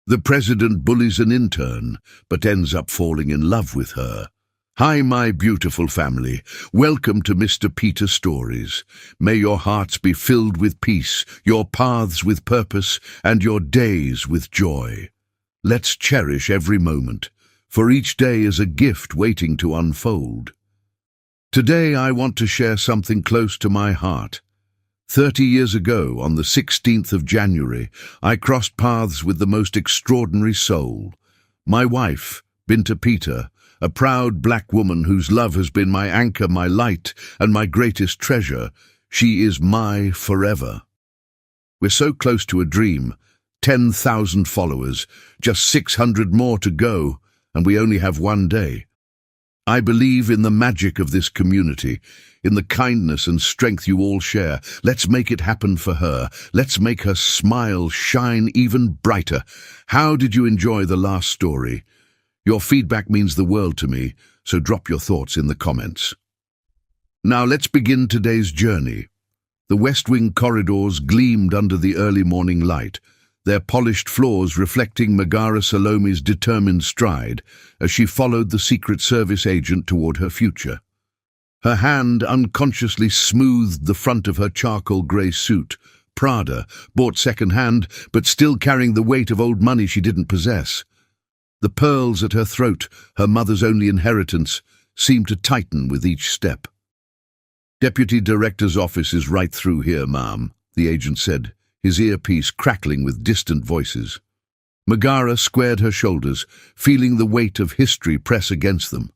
The president bullies an intern, but ends up falling in love with her. Hi, my beautiful family. Welcome to Mr. Peter Stories. May your hearts be filled with peace, your paths with purpose, and your days with joy. Let's cherish every moment, for each day is a gift waiting to unfold. Today I want to share something close to my heart. 30 years ago, on the 16th of January, I crossed paths with the most extraordinary soul. My wife, Binta Peter, a proud black woman whose love has been my anchor, my light, and my greatest treasure. She is my forever. We're so close to a dream. 10,000 followers, just 600 more to go, and we only have one day. I believe in the magic of this community, in the kindness and strength you all share. Let's make it happen for her. Let's make her smile shine even brighter. How did you enjoy the last story? Your feedback means the world to me, so drop your thoughts in the comments. Now let's begin today's journey. The West Wing corridors gleamed under the early morning light, their polished floors reflecting Megara Salome's determined stride as she followed the Secret Service agent toward her future. Her hand unconsciously smoothed the front of her charcoal grey suit, Prada, bought second-hand, but still carrying the weight of old money she didn't possess. The pearls at her throat, her mother's only inheritance, seemed to tighten with each step. "Deputy Director's office is right through here, ma'am," the agent said, his earpiece crackling with distant voices. Megara squared her shoulders, feeling the weight of history press against them.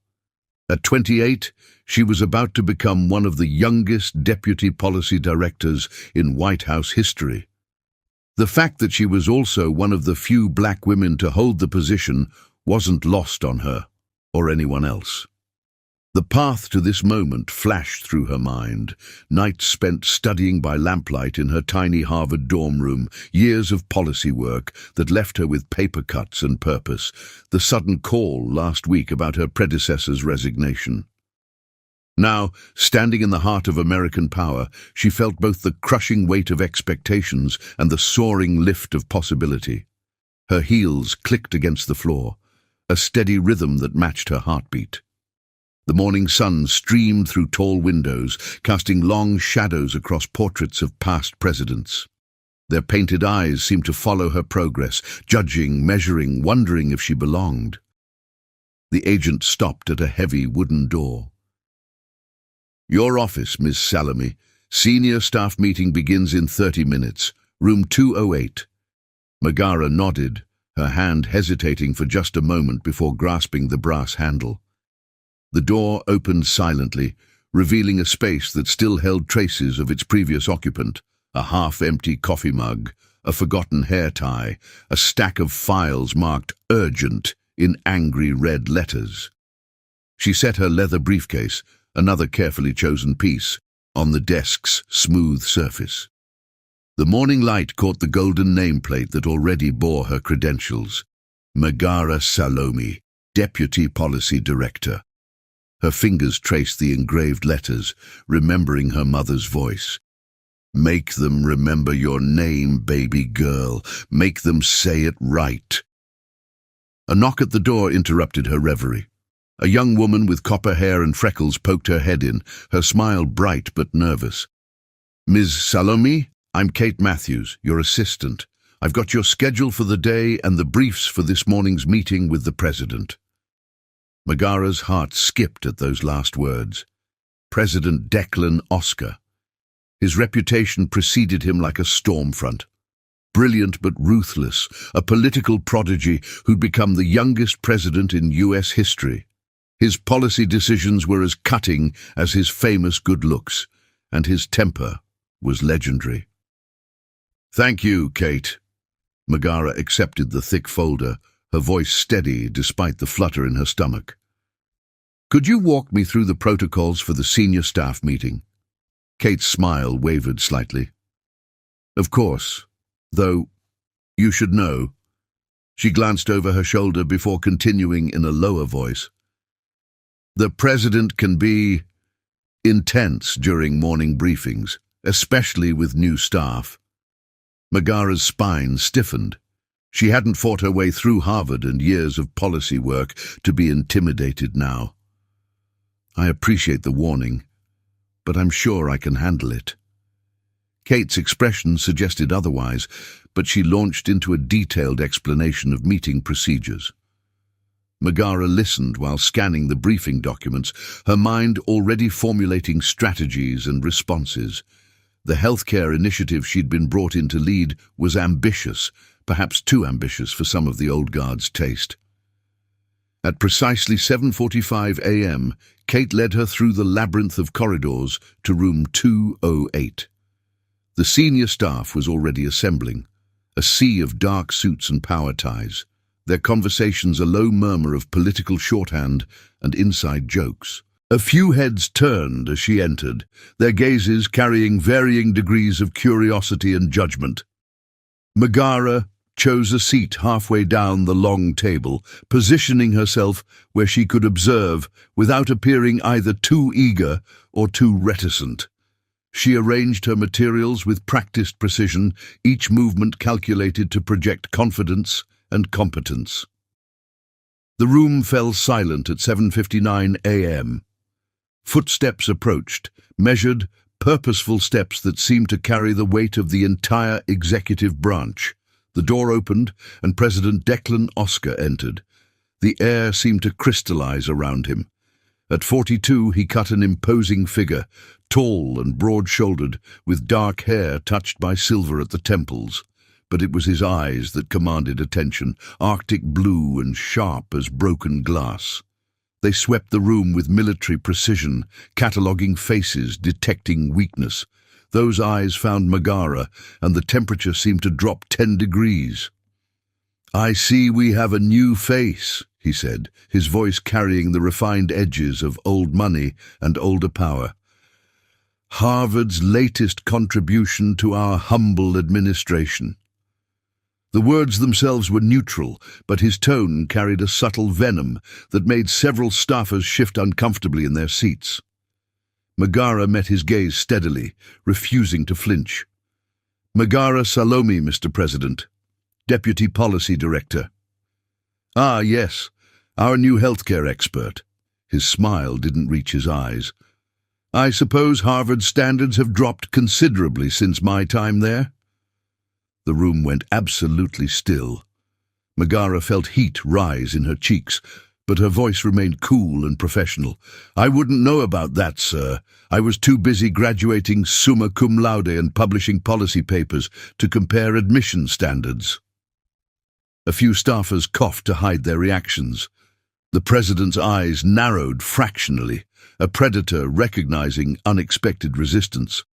At 28, she was about to become one of the youngest deputy policy directors in White House history. The fact that she was also one of the few black women to hold the position wasn't lost on her or anyone else. The path to this moment flashed through her mind. Nights spent studying by lamplight in her tiny Harvard dorm room, years of policy work that left her with paper cuts and purpose, the sudden call last week about her predecessor's resignation. Now, standing in the heart of American power, she felt both the crushing weight of expectations and the soaring lift of possibility. Her heels clicked against the floor, a steady rhythm that matched her heartbeat. The morning sun streamed through tall windows, casting long shadows across portraits of past presidents. Their painted eyes seemed to follow her progress, judging, measuring, wondering if she belonged. The agent stopped at a heavy wooden door. "Your office, Miss Salome. Senior staff meeting begins in 30 minutes. Room 208. Megara nodded, her hand hesitating for just a moment before grasping the brass handle. The door opened silently, revealing a space that still held traces of its previous occupant, a half-empty coffee mug, a forgotten hair tie, a stack of files marked "Urgent" in angry red letters. She set her leather briefcase, another carefully chosen piece, on the desk's smooth surface. The morning light caught the golden nameplate that already bore her credentials. Megara Salome, Deputy Policy Director. Her fingers traced the engraved letters, remembering her mother's voice. "Make them remember your name, baby girl. Make them say it right." A knock at the door interrupted her reverie. A young woman with copper hair and freckles poked her head in, her smile bright but nervous. "Ms. Salome, I'm Kate Matthews, your assistant. I've got your schedule for the day and the briefs for this morning's meeting with the president." Megara's heart skipped at those last words. President Declan Oscar. His reputation preceded him like a storm front. Brilliant but ruthless, a political prodigy who'd become the youngest president in U.S. history. His policy decisions were as cutting as his famous good looks, and his temper was legendary. "Thank you, Kate." Megara accepted the thick folder, her voice steady despite the flutter in her stomach. "Could you walk me through the protocols for the senior staff meeting?" Kate's smile wavered slightly. "Of course, though you should know." She glanced over her shoulder before continuing in a lower voice. "The president can be intense during morning briefings, especially with new staff." Megara's spine stiffened. She hadn't fought her way through Harvard and years of policy work to be intimidated now. I appreciate the warning, but I'm sure I can handle it. Kate's expression suggested otherwise, but she launched into a detailed explanation of meeting procedures. Megara listened while scanning the briefing documents, her mind already formulating strategies and responses. The healthcare initiative she'd been brought in to lead was ambitious, perhaps too ambitious for some of the old guard's taste. At precisely 7:45 a.m., Kate led her through the labyrinth of corridors to room 208. The senior staff was already assembling, a sea of dark suits and power ties, their conversations a low murmur of political shorthand and inside jokes. A few heads turned as she entered, their gazes carrying varying degrees of curiosity and judgment. Megara chose a seat halfway down the long table, positioning herself where she could observe without appearing either too eager or too reticent. She arranged her materials with practiced precision, each movement calculated to project confidence and competence. The room fell silent at 7:59 a.m. Footsteps approached, measured, purposeful steps that seemed to carry the weight of the entire executive branch. The door opened, and President Declan Oscar entered. The air seemed to crystallize around him. At 42, he cut an imposing figure, tall and broad-shouldered, with dark hair touched by silver at the temples. But it was his eyes that commanded attention, arctic blue and sharp as broken glass. They swept the room with military precision, cataloguing faces, detecting weakness. Those eyes found Megara, and the temperature seemed to drop 10 degrees. "I see we have a new face," he said, his voice carrying the refined edges of old money and older power. "Harvard's latest contribution to our humble administration." The words themselves were neutral, but his tone carried a subtle venom that made several staffers shift uncomfortably in their seats. Megara met his gaze steadily, refusing to flinch. "Megara Salome, Mr. President, Deputy Policy Director." "Ah, yes, our new healthcare expert." His smile didn't reach his eyes. "I suppose Harvard's standards have dropped considerably since my time there?" The room went absolutely still. Megara felt heat rise in her cheeks, but her voice remained cool and professional. "I wouldn't know about that, sir. I was too busy graduating summa cum laude and publishing policy papers to compare admission standards." A few staffers coughed to hide their reactions. The president's eyes narrowed fractionally, a predator recognizing unexpected resistance.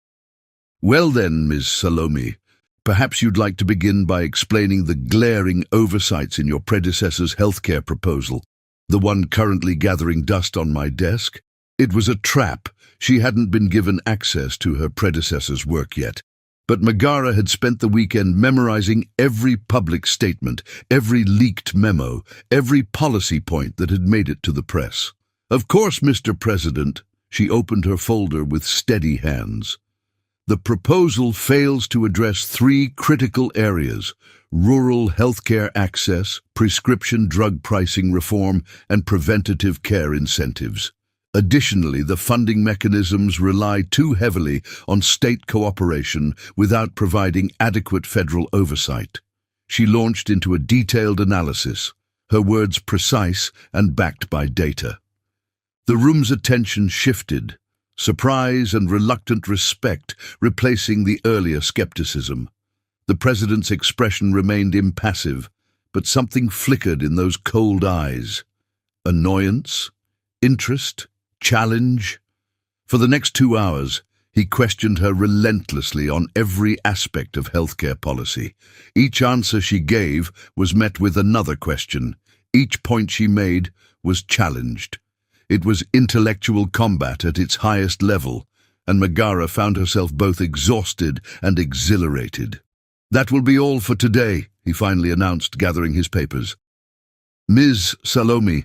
"Well then, Ms. Salome, perhaps you'd like to begin by explaining the glaring oversights in your predecessor's healthcare proposal, the one currently gathering dust on my desk." It was a trap. She hadn't been given access to her predecessor's work yet. But Megara had spent the weekend memorizing every public statement, every leaked memo, every policy point that had made it to the press. "Of course, Mr. President," she opened her folder with steady hands. "The proposal fails to address three critical areas: rural healthcare access, prescription drug pricing reform, and preventative care incentives. Additionally, the funding mechanisms rely too heavily on state cooperation without providing adequate federal oversight." She launched into a detailed analysis, her words precise and backed by data. The room's attention shifted, surprise and reluctant respect replacing the earlier skepticism. The president's expression remained impassive, but something flickered in those cold eyes. Annoyance? Interest? Challenge? For the next 2 hours, he questioned her relentlessly on every aspect of healthcare policy. Each answer she gave was met with another question. Each point she made was challenged. It was intellectual combat at its highest level, and Megara found herself both exhausted and exhilarated. "That will be all for today," he finally announced, gathering his papers. "Ms. Salome,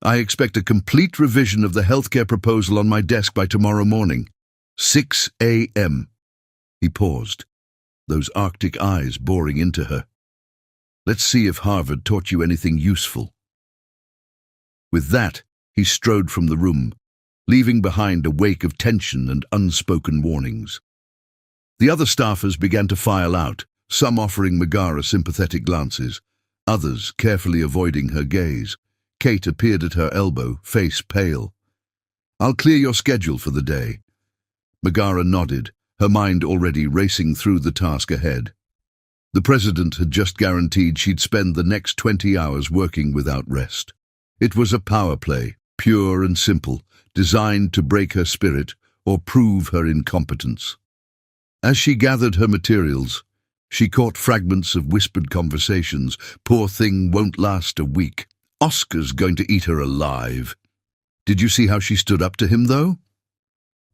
I expect a complete revision of the healthcare proposal on my desk by tomorrow morning, 6 a.m. He paused, those arctic eyes boring into her. Let's see if Harvard taught you anything useful." With that, he strode from the room, leaving behind a wake of tension and unspoken warnings. The other staffers began to file out, some offering Megara sympathetic glances, others carefully avoiding her gaze. Kate appeared at her elbow, face pale. "I'll clear your schedule for the day." Megara nodded, her mind already racing through the task ahead. The president had just guaranteed she'd spend the next 20 hours working without rest. It was a power play, pure and simple, designed to break her spirit or prove her incompetence. As she gathered her materials, she caught fragments of whispered conversations. "Poor thing won't last a week. Oscar's going to eat her alive." "Did you see how she stood up to him, though?"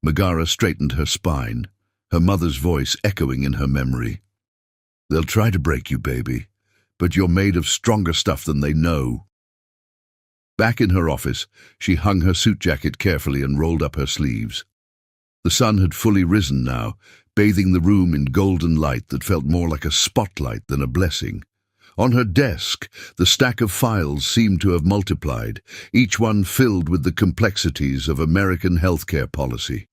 Megara straightened her spine, her mother's voice echoing in her memory. "They'll try to break you, baby, but you're made of stronger stuff than they know." Back in her office, she hung her suit jacket carefully and rolled up her sleeves. The sun had fully risen now, bathing the room in golden light that felt more like a spotlight than a blessing. On her desk, the stack of files seemed to have multiplied, each one filled with the complexities of American healthcare policy.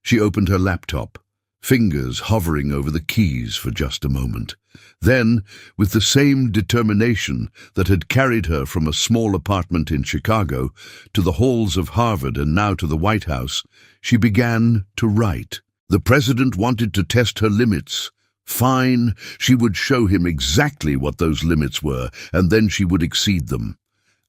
She opened her laptop, fingers hovering over the keys for just a moment. Then, with the same determination that had carried her from a small apartment in Chicago to the halls of Harvard and now to the White House, she began to write. The president wanted to test her limits. Fine, she would show him exactly what those limits were, and then she would exceed them.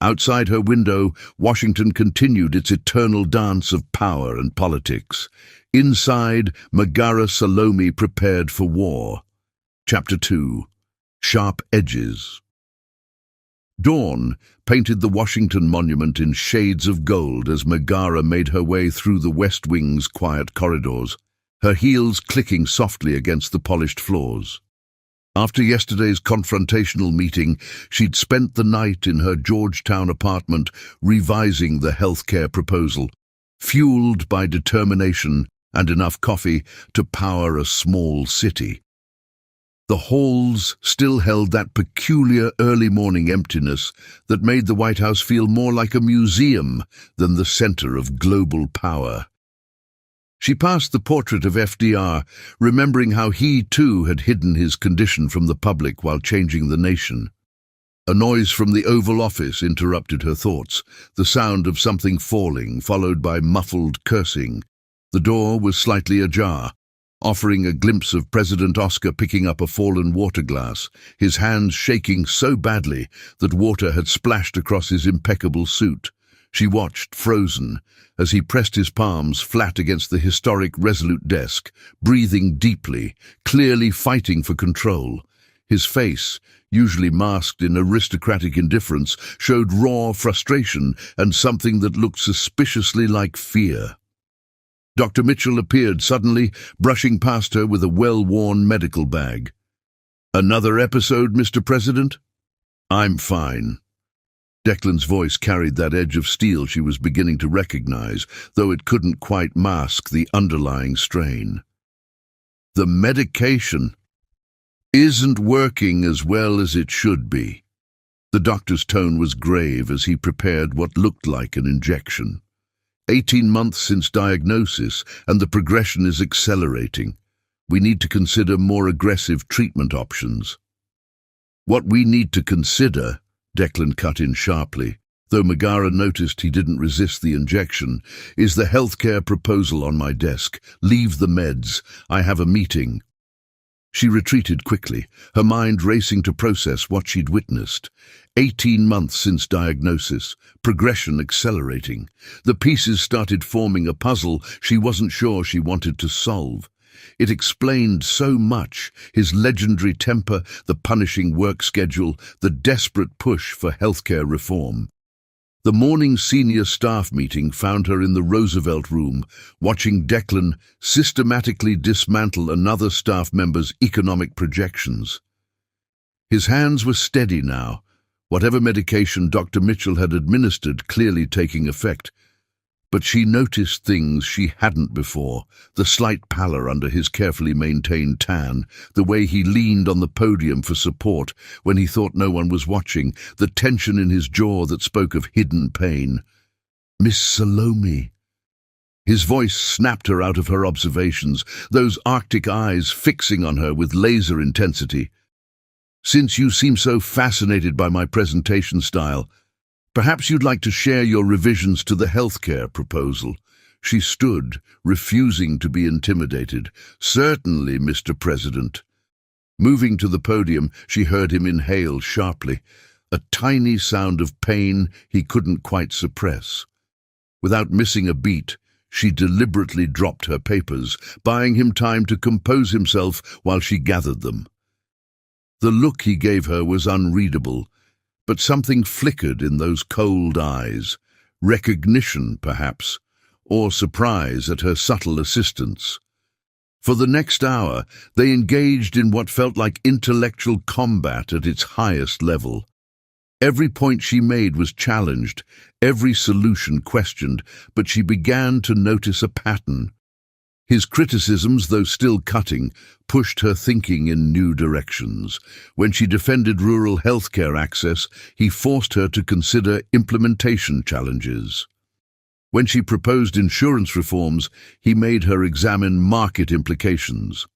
Outside her window, Washington continued its eternal dance of power and politics. Inside, Megara Salome prepared for war. Chapter 2. Sharp Edges. Dawn painted the Washington Monument in shades of gold as Megara made her way through the West Wing's quiet corridors, her heels clicking softly against the polished floors. After yesterday's confrontational meeting, she'd spent the night in her Georgetown apartment revising the healthcare proposal, fueled by determination and enough coffee to power a small city. The halls still held that peculiar early-morning emptiness that made the White House feel more like a museum than the center of global power. She passed the portrait of FDR, remembering how he too had hidden his condition from the public while changing the nation. A noise from the Oval Office interrupted her thoughts, the sound of something falling, followed by muffled cursing. The door was slightly ajar, offering a glimpse of President Oscar picking up a fallen water glass, his hands shaking so badly that water had splashed across his impeccable suit. She watched, frozen, as he pressed his palms flat against the historic Resolute desk, breathing deeply, clearly fighting for control. His face, usually masked in aristocratic indifference, showed raw frustration and something that looked suspiciously like fear. Dr. Mitchell appeared suddenly, brushing past her with a well-worn medical bag. "Another episode, Mr. President?" "I'm fine." Declan's voice carried that edge of steel she was beginning to recognize, though it couldn't quite mask the underlying strain. "The medication isn't working as well as it should be." The doctor's tone was grave as he prepared what looked like an injection. 18 months since diagnosis, and the progression is accelerating. We need to consider more aggressive treatment options. "What we need to consider," Declan cut in sharply, though Megara noticed he didn't resist the injection, "is the healthcare proposal on my desk. Leave the meds. I have a meeting." She retreated quickly, her mind racing to process what she'd witnessed. 18 months since diagnosis, progression accelerating. The pieces started forming a puzzle she wasn't sure she wanted to solve. It explained so much: his legendary temper, the punishing work schedule, the desperate push for healthcare reform. The morning senior staff meeting found her in the Roosevelt room, watching Declan systematically dismantle another staff member's economic projections. His hands were steady now, whatever medication Dr. Mitchell had administered clearly taking effect. But she noticed things she hadn't before, the slight pallor under his carefully maintained tan, the way he leaned on the podium for support when he thought no one was watching, the tension in his jaw that spoke of hidden pain. "Miss Salome." His voice snapped her out of her observations, those Arctic eyes fixing on her with laser intensity. "Since you seem so fascinated by my presentation style, perhaps you'd like to share your revisions to the healthcare proposal." She stood, refusing to be intimidated. "Certainly, Mr. President." Moving to the podium, she heard him inhale sharply, a tiny sound of pain he couldn't quite suppress. Without missing a beat, she deliberately dropped her papers, buying him time to compose himself while she gathered them. The look he gave her was unreadable, but something flickered in those cold eyes. Recognition, perhaps, or surprise at her subtle assistance. For the next hour, they engaged in what felt like intellectual combat at its highest level. Every point she made was challenged, every solution questioned, but she began to notice a pattern. His criticisms, though still cutting, pushed her thinking in new directions. When she defended rural healthcare access, he forced her to consider implementation challenges. When she proposed insurance reforms, he made her examine market implications.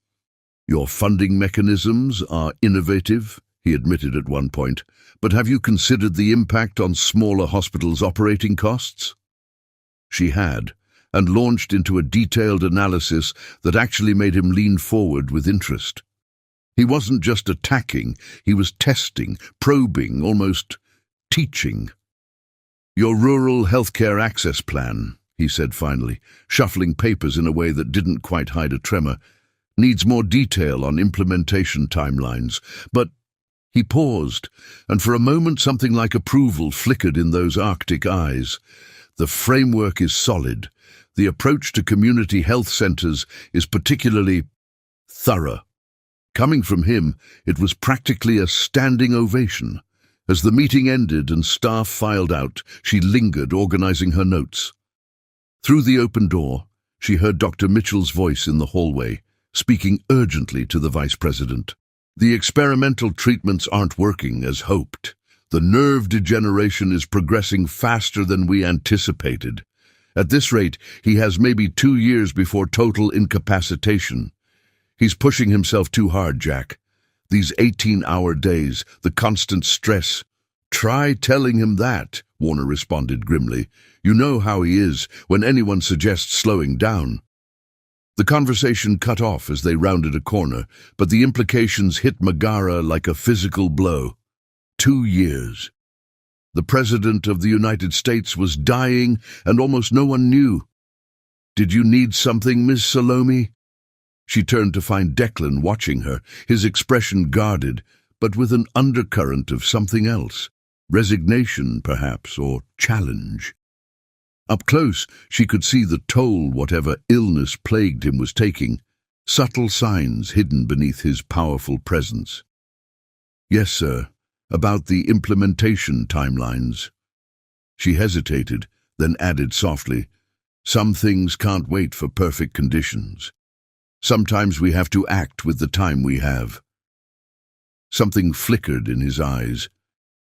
"Your funding mechanisms are innovative," he admitted at one point, "but have you considered the impact on smaller hospitals' operating costs?" She had, and launched into a detailed analysis that actually made him lean forward with interest. He wasn't just attacking, he was testing, probing, almost teaching. "Your rural healthcare access plan," he said finally, shuffling papers in a way that didn't quite hide a tremor, "needs more detail on implementation timelines, but—" He paused, and for a moment something like approval flickered in those Arctic eyes. "The framework is solid. The approach to community health centers is particularly thorough." Coming from him, it was practically a standing ovation. As the meeting ended and staff filed out, she lingered, organizing her notes. Through the open door, she heard Dr. Mitchell's voice in the hallway, speaking urgently to the vice president. "The experimental treatments aren't working as hoped. The nerve degeneration is progressing faster than we anticipated. At this rate, he has maybe 2 years before total incapacitation. He's pushing himself too hard, Jack. These 18-hour days, the constant stress." "Try telling him that," Warner responded grimly. "You know how he is when anyone suggests slowing down." The conversation cut off as they rounded a corner, but the implications hit Megara like a physical blow. 2 years. The President of the United States was dying, and almost no one knew. "Did you need something, Miss Salome?" She turned to find Declan watching her, his expression guarded, but with an undercurrent of something else. Resignation, perhaps, or challenge. Up close, she could see the toll whatever illness plagued him was taking, subtle signs hidden beneath his powerful presence. "Yes, sir. About the implementation timelines." She hesitated, then added softly, "Some things can't wait for perfect conditions. Sometimes we have to act with the time we have." Something flickered in his eyes,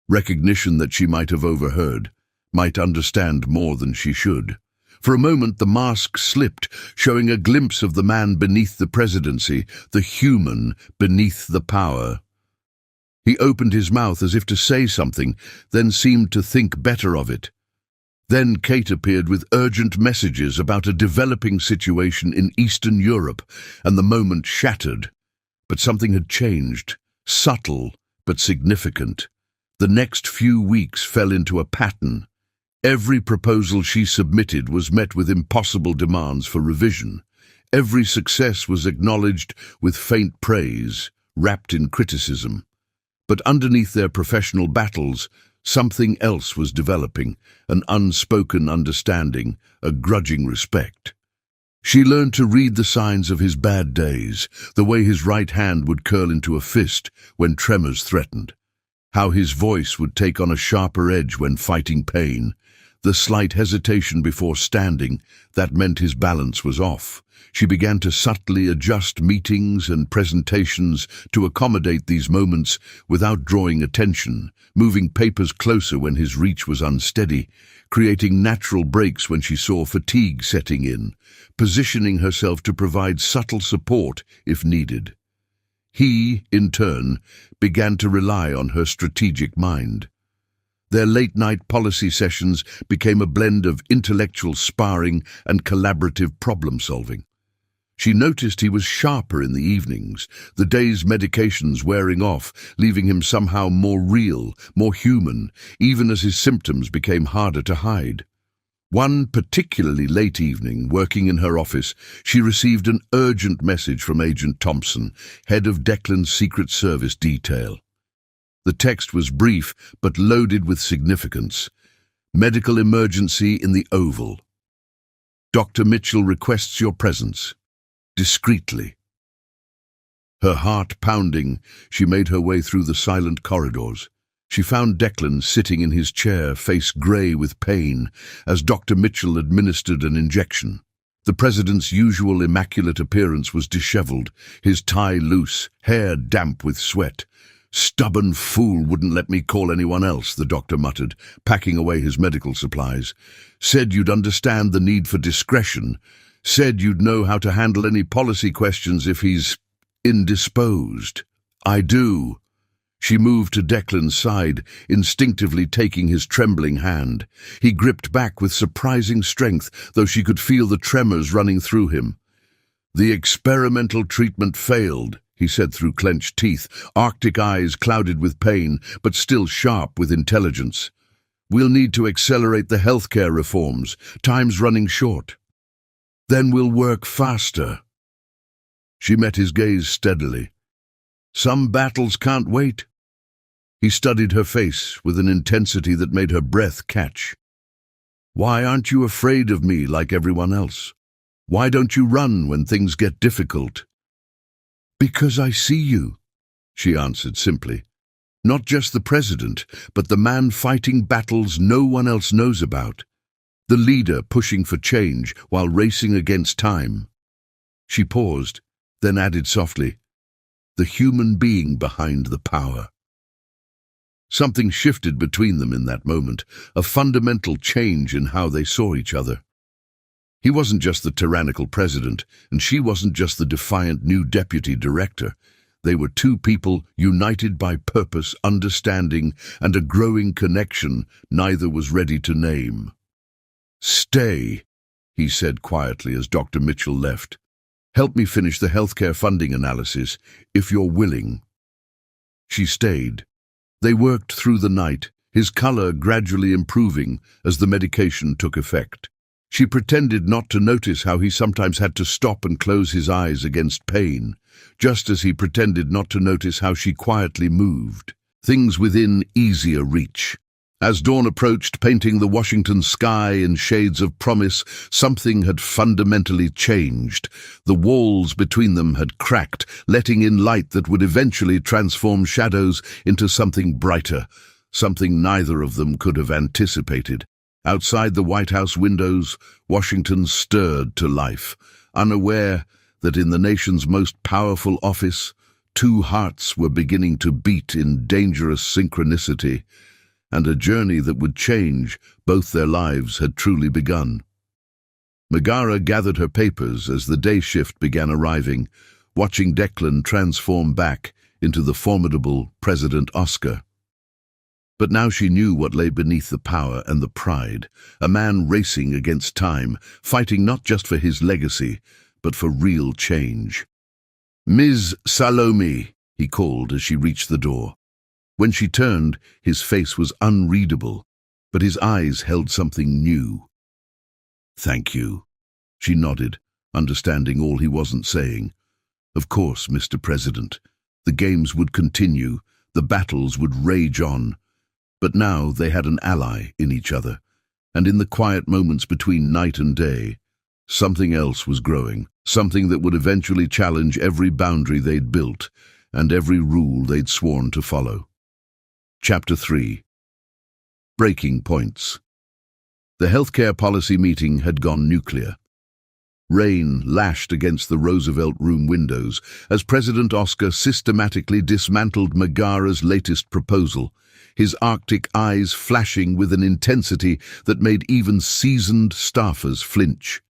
recognition that she might have overheard, might understand more than she should. For a moment the mask slipped, showing a glimpse of the man beneath the presidency, the human beneath the power. He opened his mouth as if to say something, then seemed to think better of it. Then Kate appeared with urgent messages about a developing situation in Eastern Europe, and the moment shattered. But something had changed, subtle but significant. The next few weeks fell into a pattern. Every proposal she submitted was met with impossible demands for revision. Every success was acknowledged with faint praise, wrapped in criticism. But underneath their professional battles, something else was developing, an unspoken understanding, a grudging respect. She learned to read the signs of his bad days, the way his right hand would curl into a fist when tremors threatened, how his voice would take on a sharper edge when fighting pain, The slight hesitation before standing, that meant his balance was off. She began to subtly adjust meetings and presentations to accommodate these moments without drawing attention, moving papers closer when his reach was unsteady, creating natural breaks when she saw fatigue setting in, positioning herself to provide subtle support if needed. He, in turn, began to rely on her strategic mind. Their late-night policy sessions became a blend of intellectual sparring and collaborative problem-solving. She noticed he was sharper in the evenings, the day's medications wearing off, leaving him somehow more real, more human, even as his symptoms became harder to hide. One particularly late evening, working in her office, she received an urgent message from Agent Thompson, head of Declan's Secret Service detail. The text was brief but loaded with significance. Medical emergency in the Oval. Dr. Mitchell requests your presence. Discreetly. Her heart pounding, she made her way through the silent corridors. She found Declan sitting in his chair, face grey with pain, as Dr. Mitchell administered an injection. The president's usual immaculate appearance was dishevelled, his tie loose, hair damp with sweat. "Stubborn fool wouldn't let me call anyone else," the doctor muttered, packing away his medical supplies. "Said you'd understand the need for discretion. Said you'd know how to handle any policy questions if he's indisposed." "I do." She moved to Declan's side, instinctively taking his trembling hand. He gripped back with surprising strength, though she could feel the tremors running through him. "The experimental treatment failed," he said through clenched teeth, arctic eyes clouded with pain, but still sharp with intelligence. "We'll need to accelerate the healthcare reforms. Time's running short. Then we'll work faster." She met his gaze steadily. "Some battles can't wait." He studied her face with an intensity that made her breath catch. "Why aren't you afraid of me like everyone else? Why don't you run when things get difficult?" "Because I see you," she answered simply. "Not just the president, but the man fighting battles no one else knows about. The leader pushing for change while racing against time." She paused, then added softly, "The human being behind the power." Something shifted between them in that moment, a fundamental change in how they saw each other. He wasn't just the tyrannical president, and she wasn't just the defiant new deputy director. They were two people united by purpose, understanding, and a growing connection neither was ready to name. "Stay," he said quietly as Dr. Mitchell left. "Help me finish the healthcare funding analysis, if you're willing." She stayed. They worked through the night, his color gradually improving as the medication took effect. She pretended not to notice how he sometimes had to stop and close his eyes against pain, just as he pretended not to notice how she quietly moved, things within easier reach. As dawn approached, painting the Washington sky in shades of promise, something had fundamentally changed. The walls between them had cracked, letting in light that would eventually transform shadows into something brighter, something neither of them could have anticipated. Outside the White House windows, Washington stirred to life, unaware that in the nation's most powerful office, two hearts were beginning to beat in dangerous synchronicity, and a journey that would change both their lives had truly begun. Megara gathered her papers as the day shift began arriving, watching Declan transform back into the formidable President Oscar. But now she knew what lay beneath the power and the pride, a man racing against time, fighting not just for his legacy, but for real change. "Ms. Salome," he called as she reached the door. When she turned, his face was unreadable, but his eyes held something new. "Thank you," she nodded, understanding all he wasn't saying. "Of course, Mr. President. The games would continue, the battles would rage on. But now they had an ally in each other, and in the quiet moments between night and day, something else was growing, something that would eventually challenge every boundary they'd built and every rule they'd sworn to follow. Chapter 3. Breaking Points. The healthcare policy meeting had gone nuclear. Rain lashed against the Roosevelt room windows as President Oscar systematically dismantled Megara's latest proposal, his Arctic eyes flashing with an intensity that made even seasoned staffers flinch.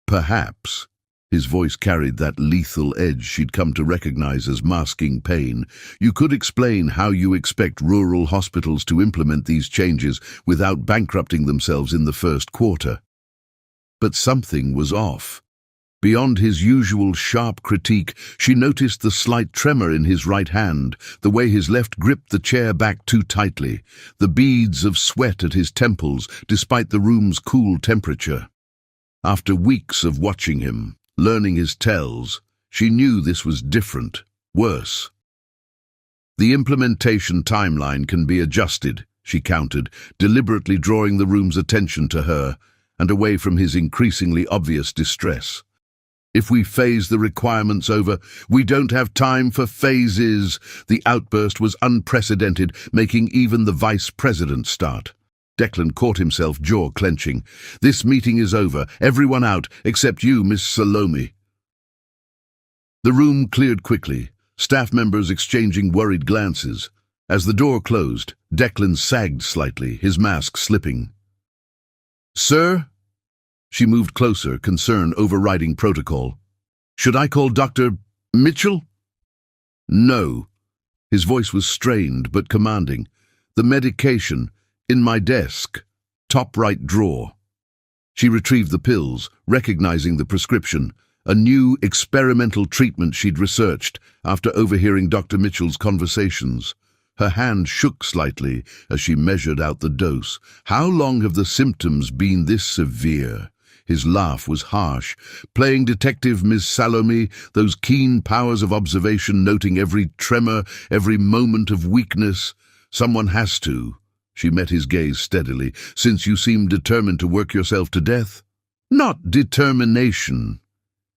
Perhaps, his voice carried that lethal edge she'd come to recognize as masking pain, you could explain how you expect rural hospitals to implement these changes without bankrupting themselves in the first quarter. But something was off. Beyond his usual sharp critique, she noticed the slight tremor in his right hand, the way his left gripped the chair back too tightly, the beads of sweat at his temples despite the room's cool temperature. After weeks of watching him, learning his tells, she knew this was different, worse. The implementation timeline can be adjusted, she countered, deliberately drawing the room's attention to her and away from his increasingly obvious distress. If we phase the requirements over, we don't have time for phases. The outburst was unprecedented, making even the vice president start. Declan caught himself, jaw clenching. This meeting is over. Everyone out, except you, Miss Salome. The room cleared quickly, staff members exchanging worried glances. As the door closed, Declan sagged slightly, his mask slipping. Sir? She moved closer, concern overriding protocol. Should I call Dr. Mitchell? No. His voice was strained but commanding. The medication, in my desk, top right drawer. She retrieved the pills, recognizing the prescription, a new experimental treatment she'd researched after overhearing Dr. Mitchell's conversations. Her hand shook slightly as she measured out the dose. How long have the symptoms been this severe? His laugh was harsh. Playing detective, Miss Salome, those keen powers of observation, noting every tremor, every moment of weakness. Someone has to. She met his gaze steadily. Since you seem determined to work yourself to death? Not determination.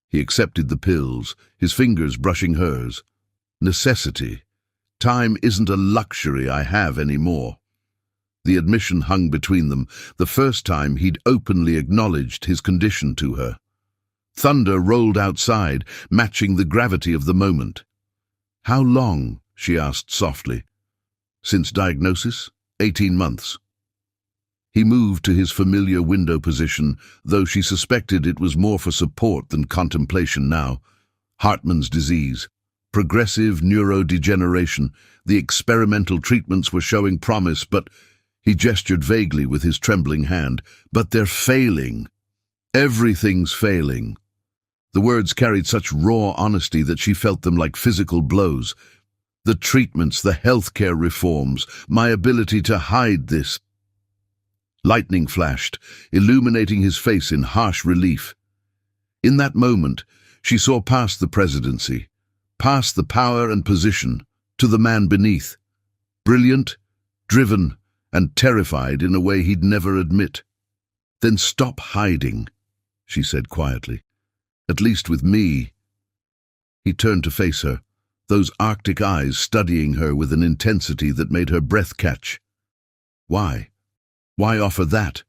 He accepted the pills, his fingers brushing hers. Necessity. Time isn't a luxury I have anymore. The admission hung between them, the first time he'd openly acknowledged his condition to her. Thunder rolled outside, matching the gravity of the moment. How long? She asked softly. Since diagnosis? 18 months. He moved to his familiar window position, though she suspected it was more for support than contemplation now. Hartman's disease. Progressive neurodegeneration. The experimental treatments were showing promise, but... He gestured vaguely with his trembling hand. But they're failing. Everything's failing. The words carried such raw honesty that she felt them like physical blows. The treatments, the healthcare reforms, my ability to hide this. Lightning flashed, illuminating his face in harsh relief. In that moment, she saw past the presidency, past the power and position, to the man beneath. Brilliant, driven, and terrified in a way he'd never admit. Then stop hiding, she said quietly. At least with me. He turned to face her, those Arctic eyes studying her with an intensity that made her breath catch. Why? Why offer that?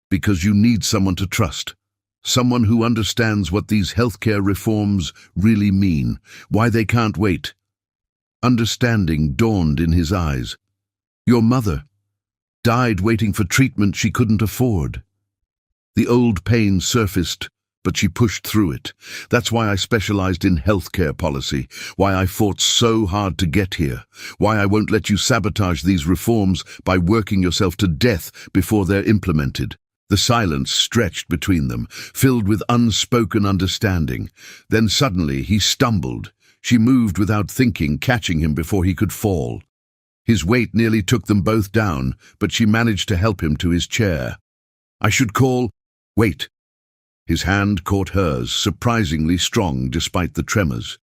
Because you need someone to trust. Someone who understands what these healthcare reforms really mean, why they can't wait. Understanding dawned in his eyes. Your mother died waiting for treatment she couldn't afford. The old pain surfaced, but she pushed through it. That's why I specialized in healthcare policy, why I fought so hard to get here, why I won't let you sabotage these reforms by working yourself to death before they're implemented. The silence stretched between them, filled with unspoken understanding. Then suddenly he stumbled. She moved without thinking, catching him before he could fall. His weight nearly took them both down, but she managed to help him to his chair. I should call... Wait. His hand caught hers, surprisingly strong despite the tremors.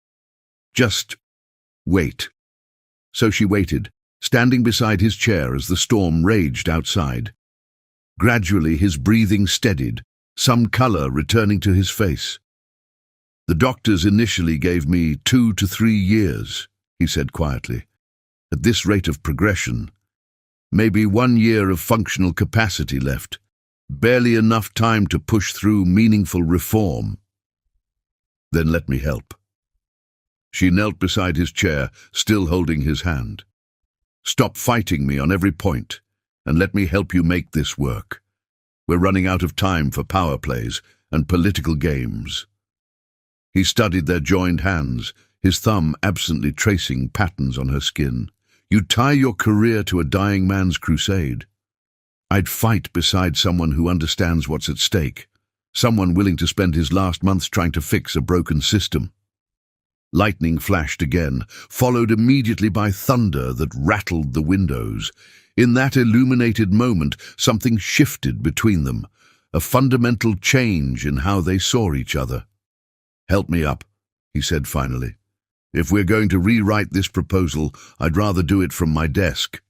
Just wait. So she waited, standing beside his chair as the storm raged outside. Gradually his breathing steadied, some color returning to his face. The doctors initially gave me 2 to 3 years, he said quietly. At this rate of progression, Maybe 1 year of functional capacity left. Barely enough time to push through meaningful reform. Then let me help. She knelt beside his chair, still holding his hand. Stop fighting me on every point, and let me help you make this work. We're running out of time for power plays and political games. He studied their joined hands, his thumb absently tracing patterns on her skin. You'd tie your career to a dying man's crusade. I'd fight beside someone who understands what's at stake, someone willing to spend his last months trying to fix a broken system. Lightning flashed again, followed immediately by thunder that rattled the windows. In that illuminated moment, something shifted between them, a fundamental change in how they saw each other. "Help me up," he said finally. "If we're going to rewrite this proposal, I'd rather do it from my desk."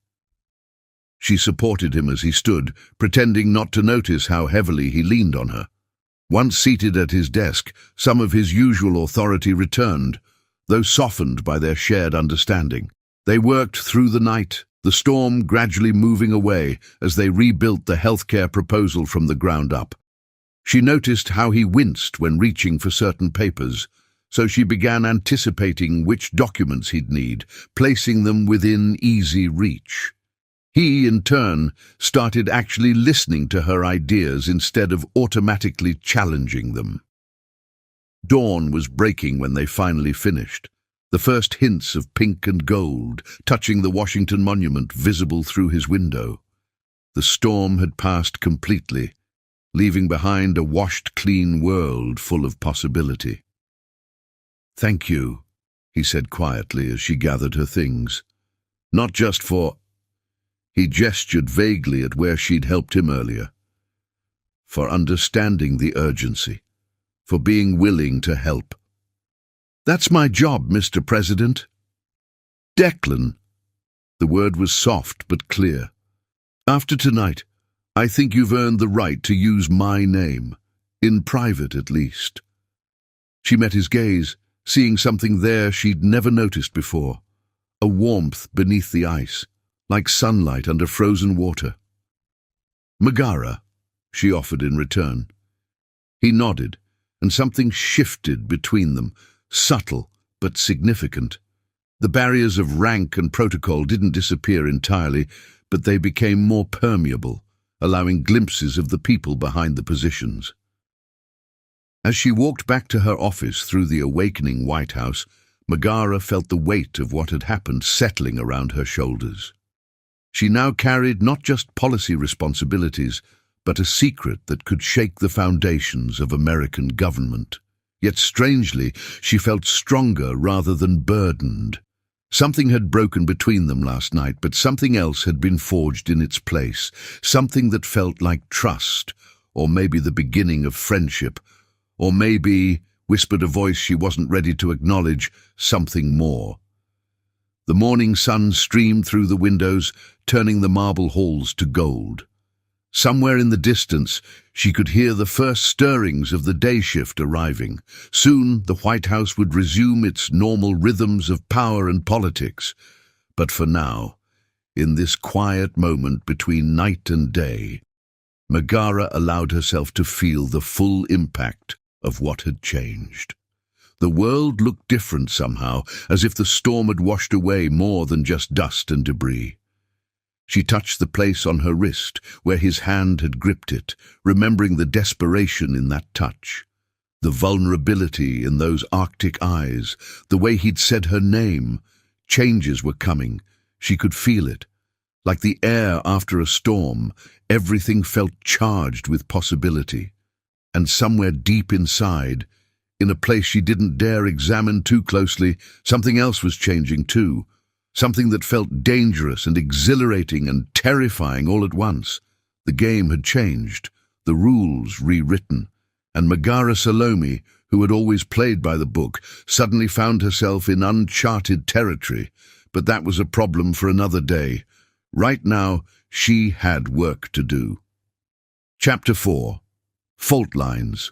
She supported him as he stood, pretending not to notice how heavily he leaned on her. Once seated at his desk, some of his usual authority returned, though softened by their shared understanding. They worked through the night, the storm gradually moving away as they rebuilt the healthcare proposal from the ground up. She noticed how he winced when reaching for certain papers, so she began anticipating which documents he'd need, placing them within easy reach. He, in turn, started actually listening to her ideas instead of automatically challenging them. Dawn was breaking when they finally finished, the first hints of pink and gold touching the Washington Monument visible through his window. The storm had passed completely, leaving behind a washed-clean world full of possibility. "Thank you," he said quietly as she gathered her things. "Not just for—" He gestured vaguely at where she'd helped him earlier. "For understanding the urgency, for being willing to help." "That's my job, Mr. President." "Declan." The word was soft but clear. "After tonight, I think you've earned the right to use my name, in private at least." She met his gaze, seeing something there she'd never noticed before, a warmth beneath the ice, like sunlight under frozen water. "Megara," she offered in return. He nodded, and something shifted between them, subtle but significant. The barriers of rank and protocol didn't disappear entirely, but they became more permeable, allowing glimpses of the people behind the positions. As she walked back to her office through the awakening White House, Megara felt the weight of what had happened settling around her shoulders. She now carried not just policy responsibilities, but a secret that could shake the foundations of American government. Yet strangely, she felt stronger rather than burdened. Something had broken between them last night, but something else had been forged in its place, something that felt like trust, or maybe the beginning of friendship, or maybe, whispered a voice she wasn't ready to acknowledge, something more. The morning sun streamed through the windows, turning the marble halls to gold. Somewhere in the distance, she could hear the first stirrings of the day shift arriving. Soon, the White House would resume its normal rhythms of power and politics. But for now, in this quiet moment between night and day, Megara allowed herself to feel the full impact of what had changed. The world looked different somehow, as if the storm had washed away more than just dust and debris. She touched the place on her wrist where his hand had gripped it, remembering the desperation in that touch, the vulnerability in those Arctic eyes, the way he'd said her name. Changes were coming. She could feel it. Like the air after a storm, everything felt charged with possibility. And somewhere deep inside, in a place she didn't dare examine too closely, something else was changing too. Something that felt dangerous and exhilarating and terrifying all at once. The game had changed, the rules rewritten, and Megara Salome, who had always played by the book, suddenly found herself in uncharted territory. But that was a problem for another day. Right now, she had work to do. Chapter 4. Fault Lines.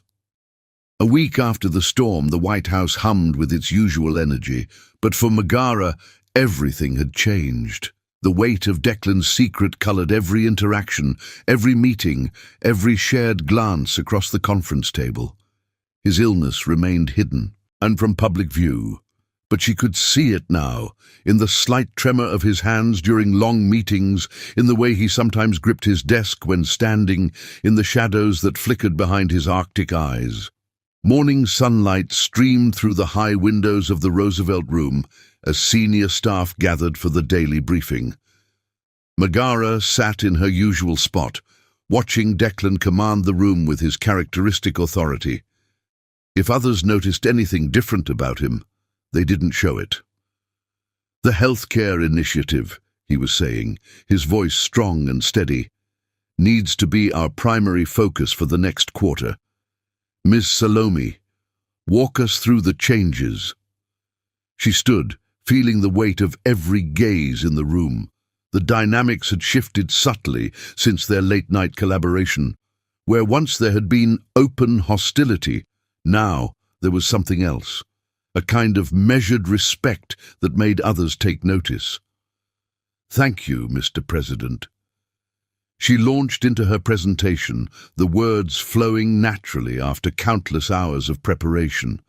A week after the storm, the White House hummed with its usual energy, but for Megara, everything had changed. The weight of Declan's secret colored every interaction, every meeting, every shared glance across the conference table. His illness remained hidden and from public view, but she could see it now, in the slight tremor of his hands during long meetings, in the way he sometimes gripped his desk when standing, in the shadows that flickered behind his Arctic eyes. Morning sunlight streamed through the high windows of the Roosevelt Room as senior staff gathered for the daily briefing. Megara sat in her usual spot, watching Declan command the room with his characteristic authority. If others noticed anything different about him, they didn't show it. "The healthcare initiative," he was saying, his voice strong and steady, "needs to be our primary focus for the next quarter. Ms. Salome, walk us through the changes." She stood, feeling the weight of every gaze in the room. The dynamics had shifted subtly since their late-night collaboration. Where once there had been open hostility, now there was something else, a kind of measured respect that made others take notice. "Thank you, Mr. President." She launched into her presentation, the words flowing naturally after countless hours of preparation.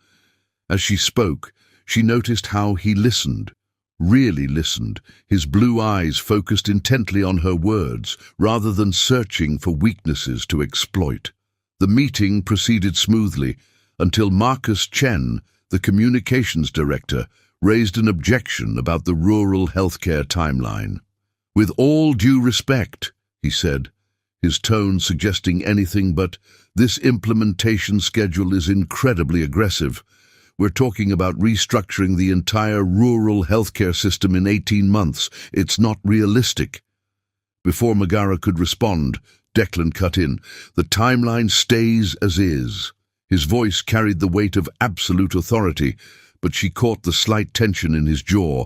As she spoke, she noticed how he listened, really listened, his blue eyes focused intently on her words, rather than searching for weaknesses to exploit. The meeting proceeded smoothly, until Marcus Chen, the communications director, raised an objection about the rural healthcare timeline. "With all due respect," he said, his tone suggesting anything but, "this implementation schedule is incredibly aggressive. We're talking about restructuring the entire rural healthcare system in 18 months. It's not realistic." Before Megara could respond, Declan cut in. "The timeline stays as is." His voice carried the weight of absolute authority, but she caught the slight tension in his jaw,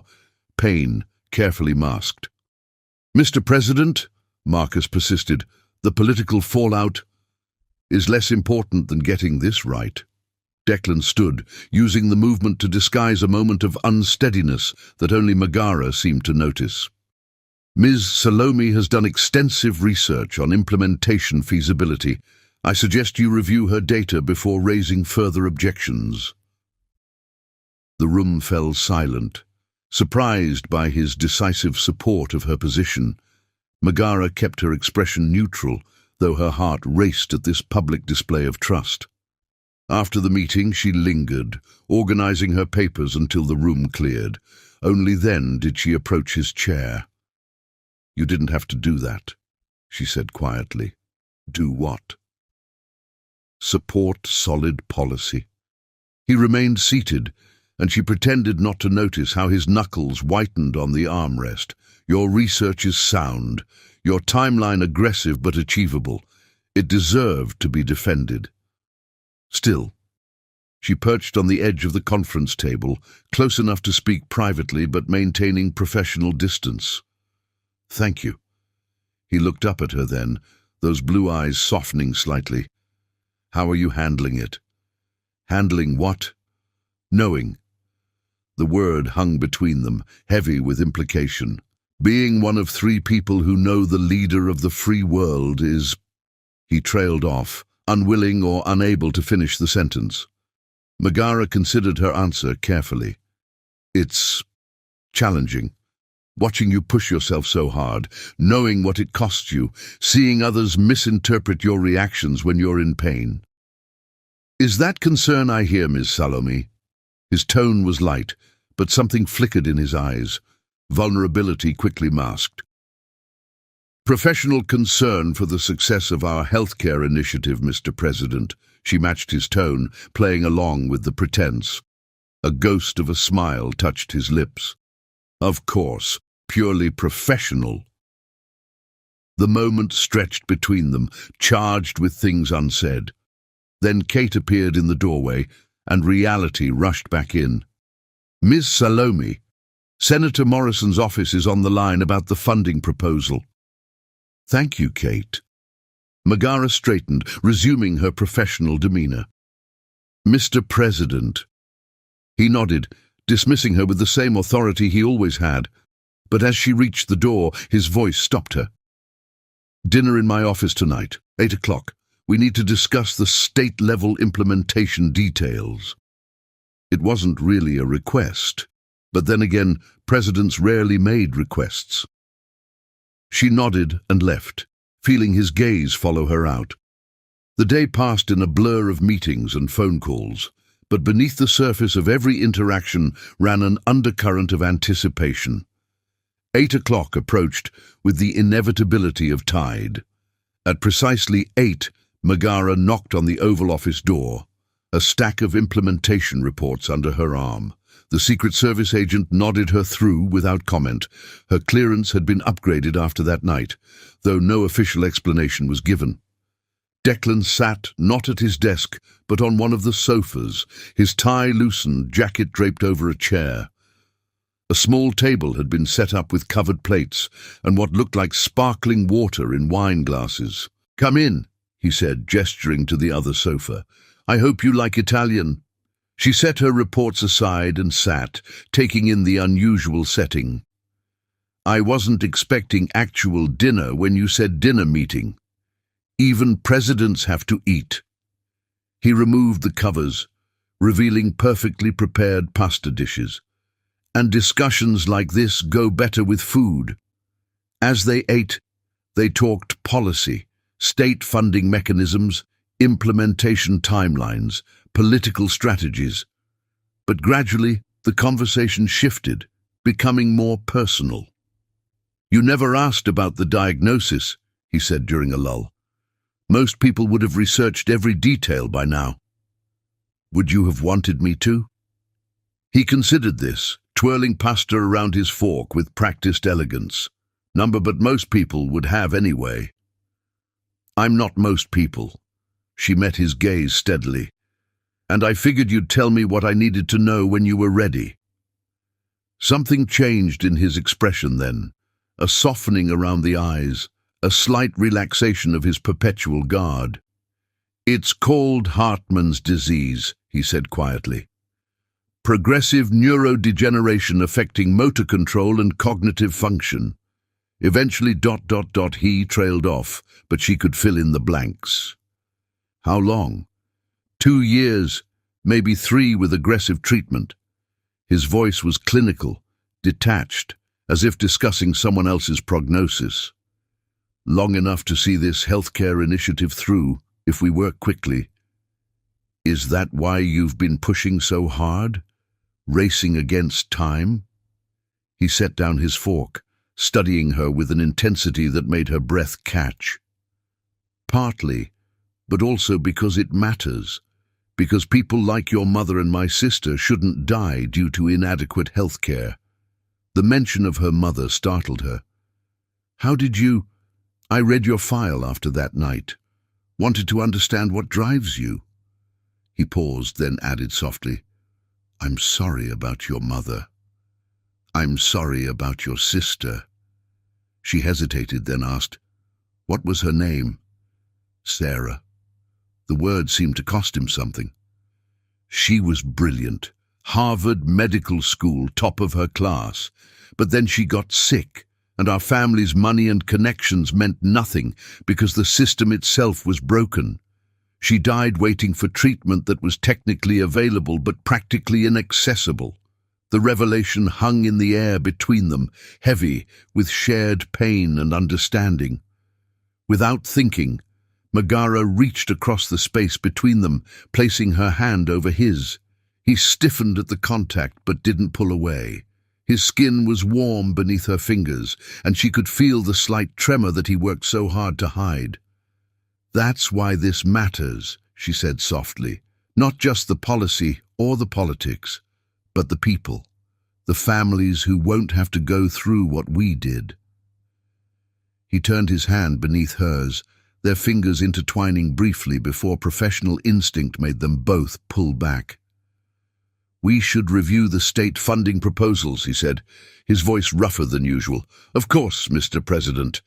pain carefully masked. "Mr. President," Marcus persisted, "the political fallout is less important than getting this right." Declan stood, using the movement to disguise a moment of unsteadiness that only Megara seemed to notice. "Ms. Salome has done extensive research on implementation feasibility. I suggest you review her data before raising further objections." The room fell silent. Surprised by his decisive support of her position, Megara kept her expression neutral, though her heart raced at this public display of trust. After the meeting, she lingered, organizing her papers until the room cleared. Only then did she approach his chair. "You didn't have to do that," she said quietly. "Do what?" "Support solid policy." He remained seated, and she pretended not to notice how his knuckles whitened on the armrest. "Your research is sound, your timeline aggressive but achievable. It deserved to be defended." Still, she perched on the edge of the conference table, close enough to speak privately but maintaining professional distance. "Thank you." He looked up at her then, those blue eyes softening slightly. "How are you handling it?" "Handling what?" "Knowing." The word hung between them, heavy with implication. "Being one of 3 people who know the leader of the free world is—" He trailed off, unwilling or unable to finish the sentence. Megara considered her answer carefully. "It's challenging. Watching you push yourself so hard, knowing what it costs you, seeing others misinterpret your reactions when you're in pain." "Is that concern I hear, Ms. Salome?" His tone was light, but something flickered in his eyes, vulnerability quickly masked. "Professional concern for the success of our healthcare initiative, Mr. President." She matched his tone, playing along with the pretense. A ghost of a smile touched his lips. "Of course, purely professional." The moment stretched between them, charged with things unsaid. Then Kate appeared in the doorway, and reality rushed back in. "Ms. Salome, Senator Morrison's office is on the line about the funding proposal." "Thank you, Kate." Megara straightened, resuming her professional demeanor. "Mr. President." He nodded, dismissing her with the same authority he always had. But as she reached the door, his voice stopped her. "Dinner in my office tonight, 8 o'clock. We need to discuss the state-level implementation details." It wasn't really a request, but then again, presidents rarely made requests. She nodded and left, feeling his gaze follow her out. The day passed in a blur of meetings and phone calls, but beneath the surface of every interaction ran an undercurrent of anticipation. 8 o'clock approached with the inevitability of tide. At precisely 8, Megara knocked on the Oval Office door, a stack of implementation reports under her arm. The Secret Service agent nodded her through without comment. Her clearance had been upgraded after that night, though no official explanation was given. Declan sat not at his desk, but on one of the sofas, his tie loosened, jacket draped over a chair. A small table had been set up with covered plates and what looked like sparkling water in wine glasses. "Come in," he said, gesturing to the other sofa. "I hope you like Italian." She set her reports aside and sat, taking in the unusual setting. "I wasn't expecting actual dinner when you said dinner meeting. Even presidents have to eat." He removed the covers, revealing perfectly prepared pasta dishes. "And discussions like this go better with food." As they ate, they talked policy, state funding mechanisms, implementation timelines, political strategies. But gradually, the conversation shifted, becoming more personal. "You never asked about the diagnosis," he said during a lull. "Most people would have researched every detail by now." "Would you have wanted me to?" He considered this, twirling pasta around his fork with practiced elegance. But most people would have anyway." "I'm not most people." She met his gaze steadily. "And I figured you'd tell me what I needed to know when you were ready." Something changed in his expression then, a softening around the eyes, a slight relaxation of his perpetual guard. "It's called Hartman's disease," he said quietly. "Progressive neurodegeneration affecting motor control and cognitive function." Eventually ... he trailed off, but she could fill in the blanks. "How long?" 2 years, maybe 3 with aggressive treatment." His voice was clinical, detached, as if discussing someone else's prognosis. "Long enough to see this healthcare initiative through, if we work quickly." "Is that why you've been pushing so hard? Racing against time?" He set down his fork, studying her with an intensity that made her breath catch. "Partly, but also because it matters. Because people like your mother and my sister shouldn't die due to inadequate health care." The mention of her mother startled her. "How did you—" "I read your file after that night. Wanted to understand what drives you." He paused, then added softly, "I'm sorry about your mother. I'm sorry about your sister." She hesitated, then asked, "What was her name?" "Sarah." The word seemed to cost him something. "She was brilliant. Harvard Medical School, top of her class. But then she got sick, and our family's money and connections meant nothing because the system itself was broken. She died waiting for treatment that was technically available but practically inaccessible." The revelation hung in the air between them, heavy with shared pain and understanding. Without thinking, Megara reached across the space between them, placing her hand over his. He stiffened at the contact but didn't pull away. His skin was warm beneath her fingers, and she could feel the slight tremor that he worked so hard to hide. "That's why this matters," she said softly. "Not just the policy or the politics, but the people, the families who won't have to go through what we did." He turned his hand beneath hers, their fingers intertwining briefly before professional instinct made them both pull back. "We should review the state funding proposals," he said, his voice rougher than usual. "Of course, Mr. President."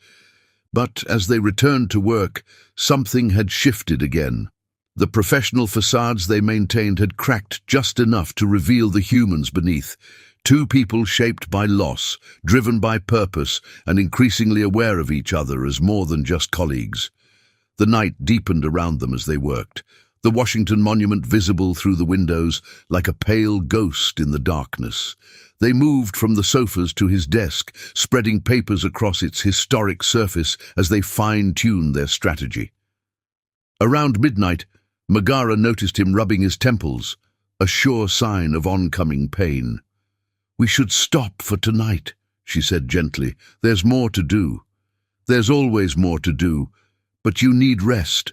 But as they returned to work, something had shifted again. The professional facades they maintained had cracked just enough to reveal the humans beneath, Two people shaped by loss, driven by purpose, and increasingly aware of each other as more than just colleagues. The night deepened around them as they worked, the Washington Monument visible through the windows like a pale ghost in the darkness. They moved from the sofas to his desk, spreading papers across its historic surface as they fine-tuned their strategy. Around midnight, Megara noticed him rubbing his temples, a sure sign of oncoming pain. "We should stop for tonight," she said gently. "There's more to do. There's always more to do, but you need rest."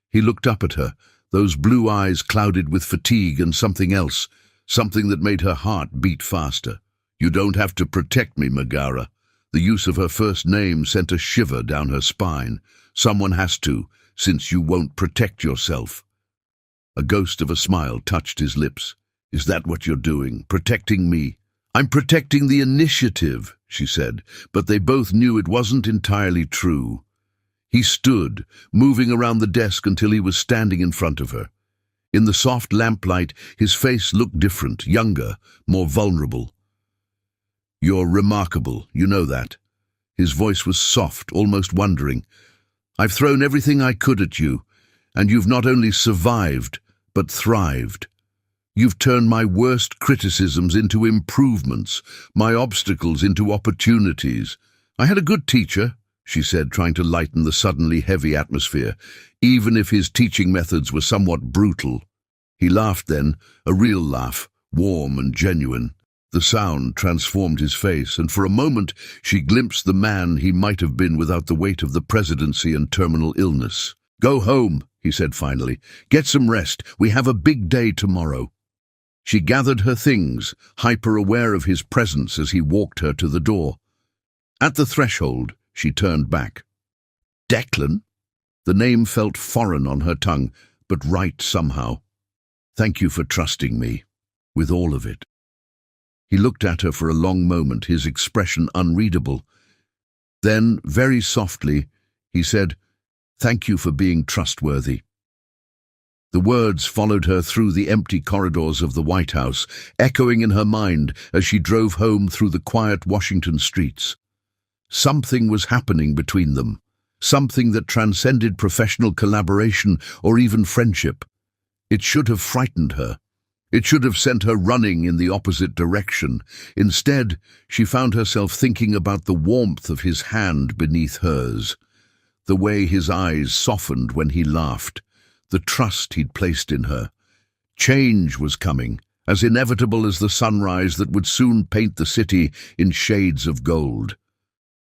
He looked up at her, those blue eyes clouded with fatigue and something else, something that made her heart beat faster. "You don't have to protect me, Megara." The use of her first name sent a shiver down her spine. "Someone has to, since you won't protect yourself." A ghost of a smile touched his lips. "Is that what you're doing, protecting me?" "I'm protecting the initiative," she said, but they both knew it wasn't entirely true. He stood, moving around the desk until he was standing in front of her. In the soft lamplight, his face looked different, younger, more vulnerable. "You're remarkable, you know that." His voice was soft, almost wondering. "I've thrown everything I could at you, and you've not only survived, but thrived. You've turned my worst criticisms into improvements, my obstacles into opportunities. I had a good teacher," she said, trying to lighten the suddenly heavy atmosphere, even if his teaching methods were somewhat brutal. He laughed then, a real laugh, warm and genuine. The sound transformed his face, and for a moment she glimpsed the man he might have been without the weight of the presidency and terminal illness. "Go home," he said finally. "Get some rest. We have a big day tomorrow." She gathered her things, hyper-aware of his presence as he walked her to the door. At the threshold, she turned back. "Declan?" The name felt foreign on her tongue, but right somehow. "Thank you for trusting me, with all of it." He looked at her for a long moment, his expression unreadable. Then, very softly, he said, "Thank you for being trustworthy." The words followed her through the empty corridors of the White House, echoing in her mind as she drove home through the quiet Washington streets. Something was happening between them, something that transcended professional collaboration or even friendship. It should have frightened her. It should have sent her running in the opposite direction. Instead, she found herself thinking about the warmth of his hand beneath hers, the way his eyes softened when he laughed, the trust he'd placed in her. Change was coming, as inevitable as the sunrise that would soon paint the city in shades of gold.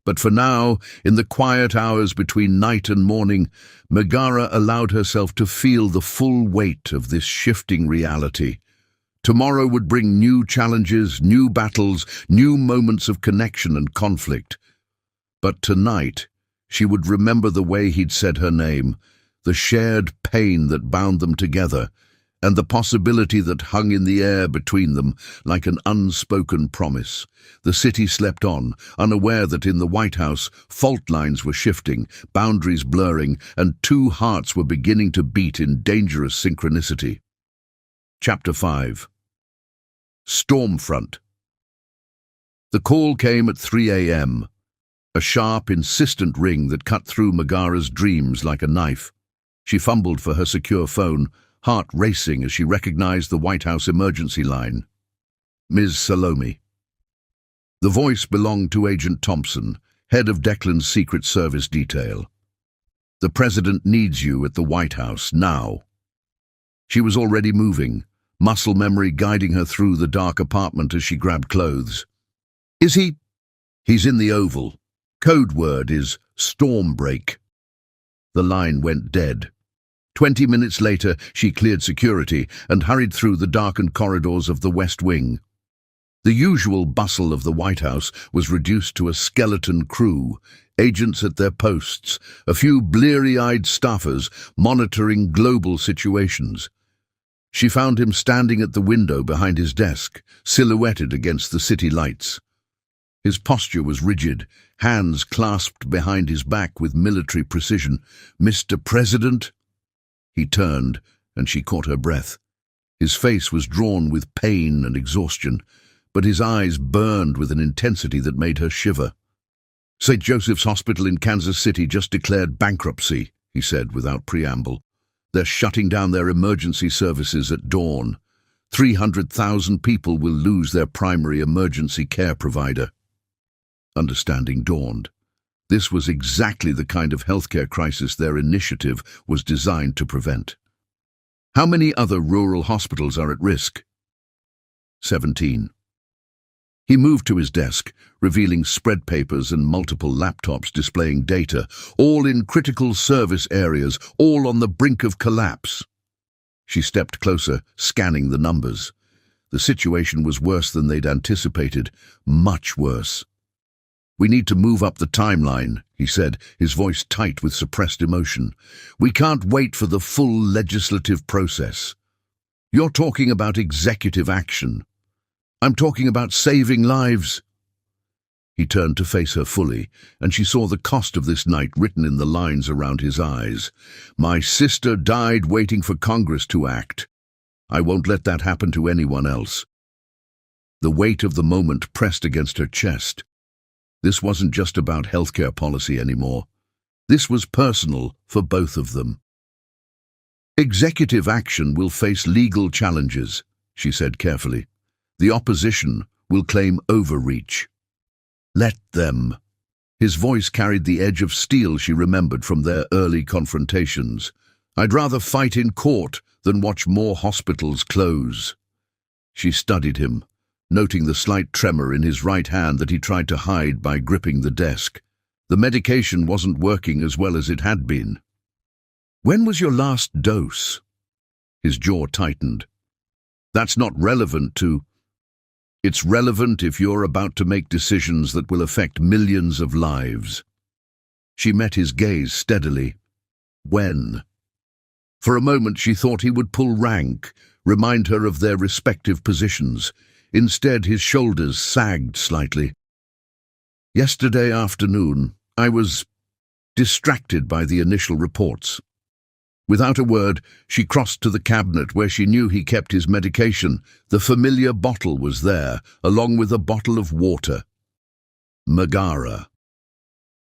But for now, in the quiet hours between night and morning, Megara allowed herself to feel the full weight of this shifting reality. Tomorrow would bring new challenges, new battles, new moments of connection and conflict. But tonight, she would remember the way he'd said her name, the shared pain that bound them together, and the possibility that hung in the air between them like an unspoken promise. The city slept on, unaware that in the White House fault lines were shifting, boundaries blurring, and two hearts were beginning to beat in dangerous synchronicity. Chapter 5. Stormfront. The call came at 3 a.m., a sharp, insistent ring that cut through Megara's dreams like a knife. She fumbled for her secure phone, heart racing as she recognized the White House emergency line. "Ms. Salome." The voice belonged to Agent Thompson, head of Declan's Secret Service detail. "The President needs you at the White House, now." She was already moving, muscle memory guiding her through the dark apartment as she grabbed clothes. "Is he?" "He's in the Oval. Code word is Stormbreak." The line went dead. 20 minutes later, she cleared security and hurried through the darkened corridors of the West Wing. The usual bustle of the White House was reduced to a skeleton crew, agents at their posts, a few bleary-eyed staffers monitoring global situations. She found him standing at the window behind his desk, silhouetted against the city lights. His posture was rigid, hands clasped behind his back with military precision. "Mr. President?" He turned, and she caught her breath. His face was drawn with pain and exhaustion, but his eyes burned with an intensity that made her shiver. "St. Joseph's Hospital in Kansas City just declared bankruptcy," he said without preamble. "They're shutting down their emergency services at dawn. 300,000 people will lose their primary emergency care provider." Understanding dawned. This was exactly the kind of healthcare crisis their initiative was designed to prevent. "How many other rural hospitals are at risk?" 17. He moved to his desk, revealing spread papers and multiple laptops displaying data, all in critical service areas, all on the brink of collapse. She stepped closer, scanning the numbers. The situation was worse than they'd anticipated, much worse. "We need to move up the timeline," he said, his voice tight with suppressed emotion. "We can't wait for the full legislative process. You're talking about executive action. I'm talking about saving lives." He turned to face her fully, and she saw the cost of this night written in the lines around his eyes. "My sister died waiting for Congress to act. I won't let that happen to anyone else." The weight of the moment pressed against her chest. This wasn't just about healthcare policy anymore. This was personal for both of them. "Executive action will face legal challenges," she said carefully. "The opposition will claim overreach. Let them." His voice carried the edge of steel she remembered from their early confrontations. "I'd rather fight in court than watch more hospitals close." She studied him, noting the slight tremor in his right hand that he tried to hide by gripping the desk. The medication wasn't working as well as it had been. "When was your last dose?" His jaw tightened. "That's not relevant to—" "It's relevant if you're about to make decisions that will affect millions of lives." She met his gaze steadily. "When?" For a moment she thought he would pull rank, remind her of their respective positions. Instead, his shoulders sagged slightly. "Yesterday afternoon, I was distracted by the initial reports." Without a word, she crossed to the cabinet where she knew he kept his medication. The familiar bottle was there, along with a bottle of water. "Megara."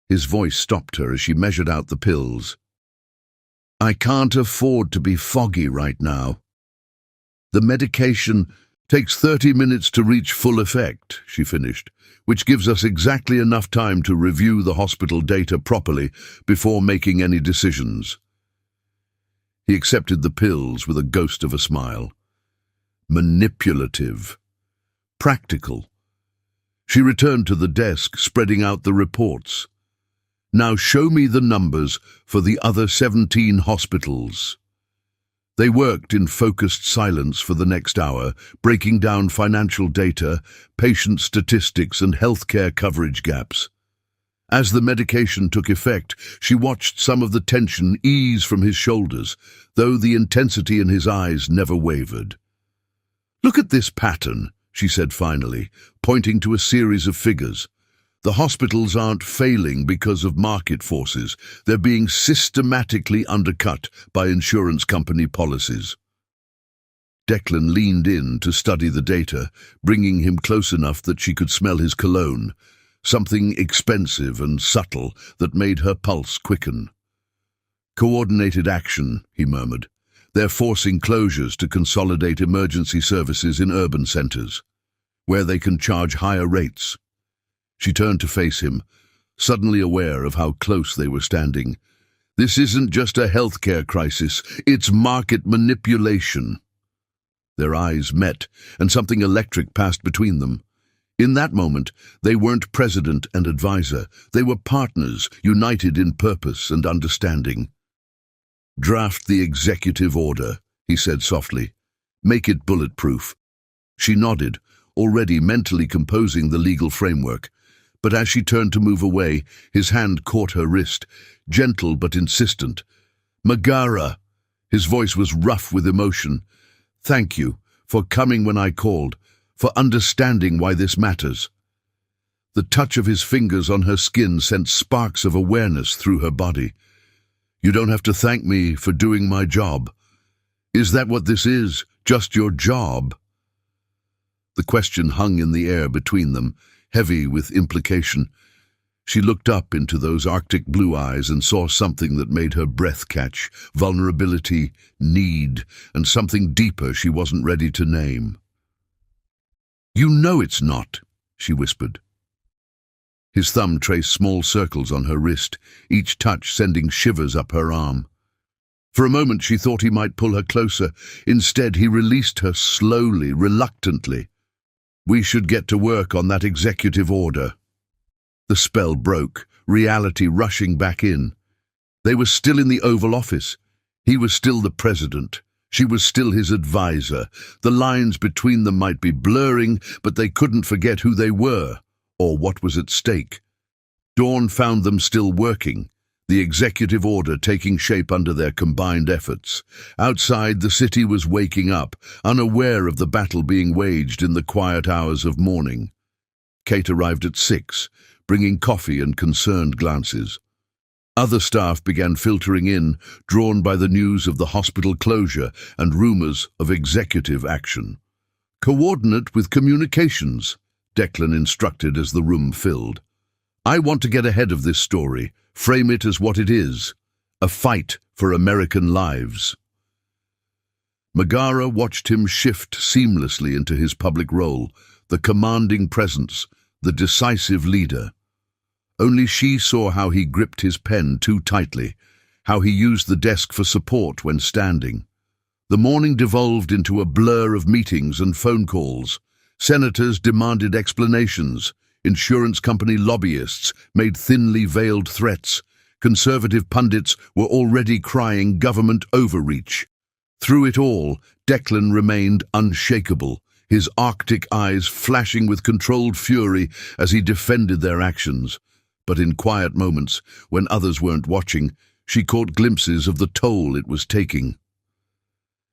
His voice stopped her as she measured out the pills. "I can't afford to be foggy right now. The medication takes 30 minutes to reach full effect," she finished, "which gives us exactly enough time to review the hospital data properly before making any decisions." He accepted the pills with a ghost of a smile. Manipulative. Practical. She returned to the desk, spreading out the reports. "Now show me the numbers for the other 17 hospitals." They worked in focused silence for the next hour, breaking down financial data, patient statistics, and healthcare coverage gaps. As the medication took effect, she watched some of the tension ease from his shoulders, though the intensity in his eyes never wavered. "Look at this pattern," she said finally, pointing to a series of figures. "The hospitals aren't failing because of market forces. They're being systematically undercut by insurance company policies." Declan leaned in to study the data, bringing him close enough that she could smell his cologne, something expensive and subtle that made her pulse quicken. "Coordinated action," he murmured. "They're forcing closures to consolidate emergency services in urban centers, where they can charge higher rates." She turned to face him, suddenly aware of how close they were standing. "This isn't just a healthcare crisis, it's market manipulation." Their eyes met, and something electric passed between them. In that moment, they weren't president and advisor. They were partners, united in purpose and understanding. "Draft the executive order," he said softly. "Make it bulletproof." She nodded, already mentally composing the legal framework. But as she turned to move away, his hand caught her wrist, gentle but insistent. "Megara!" His voice was rough with emotion. "Thank you for coming when I called, for understanding why this matters." The touch of his fingers on her skin sent sparks of awareness through her body. "You don't have to thank me for doing my job. Is that what this is? Just your job?" The question hung in the air between them, heavy with implication. She looked up into those Arctic blue eyes and saw something that made her breath catch, vulnerability, need, and something deeper she wasn't ready to name. "You know it's not," she whispered. His thumb traced small circles on her wrist, each touch sending shivers up her arm. For a moment she thought he might pull her closer. Instead, he released her slowly, reluctantly. "We should get to work on that executive order." The spell broke, reality rushing back in. They were still in the Oval Office. He was still the president. She was still his advisor. The lines between them might be blurring, but they couldn't forget who they were, or what was at stake. Dawn found them still working, the executive order taking shape under their combined efforts. Outside, the city was waking up, unaware of the battle being waged in the quiet hours of morning. Kate arrived at 6, bringing coffee and concerned glances. Other staff began filtering in, drawn by the news of the hospital closure and rumors of executive action. "Coordinate with communications," Declan instructed as the room filled. "I want to get ahead of this story, frame it as what it is, a fight for American lives." Megara watched him shift seamlessly into his public role, the commanding presence, the decisive leader. Only she saw how he gripped his pen too tightly, how he used the desk for support when standing. The morning devolved into a blur of meetings and phone calls. Senators demanded explanations. Insurance company lobbyists made thinly veiled threats. Conservative pundits were already crying government overreach. Through it all, Declan remained unshakable, his Arctic eyes flashing with controlled fury as he defended their actions. But in quiet moments, when others weren't watching, she caught glimpses of the toll it was taking.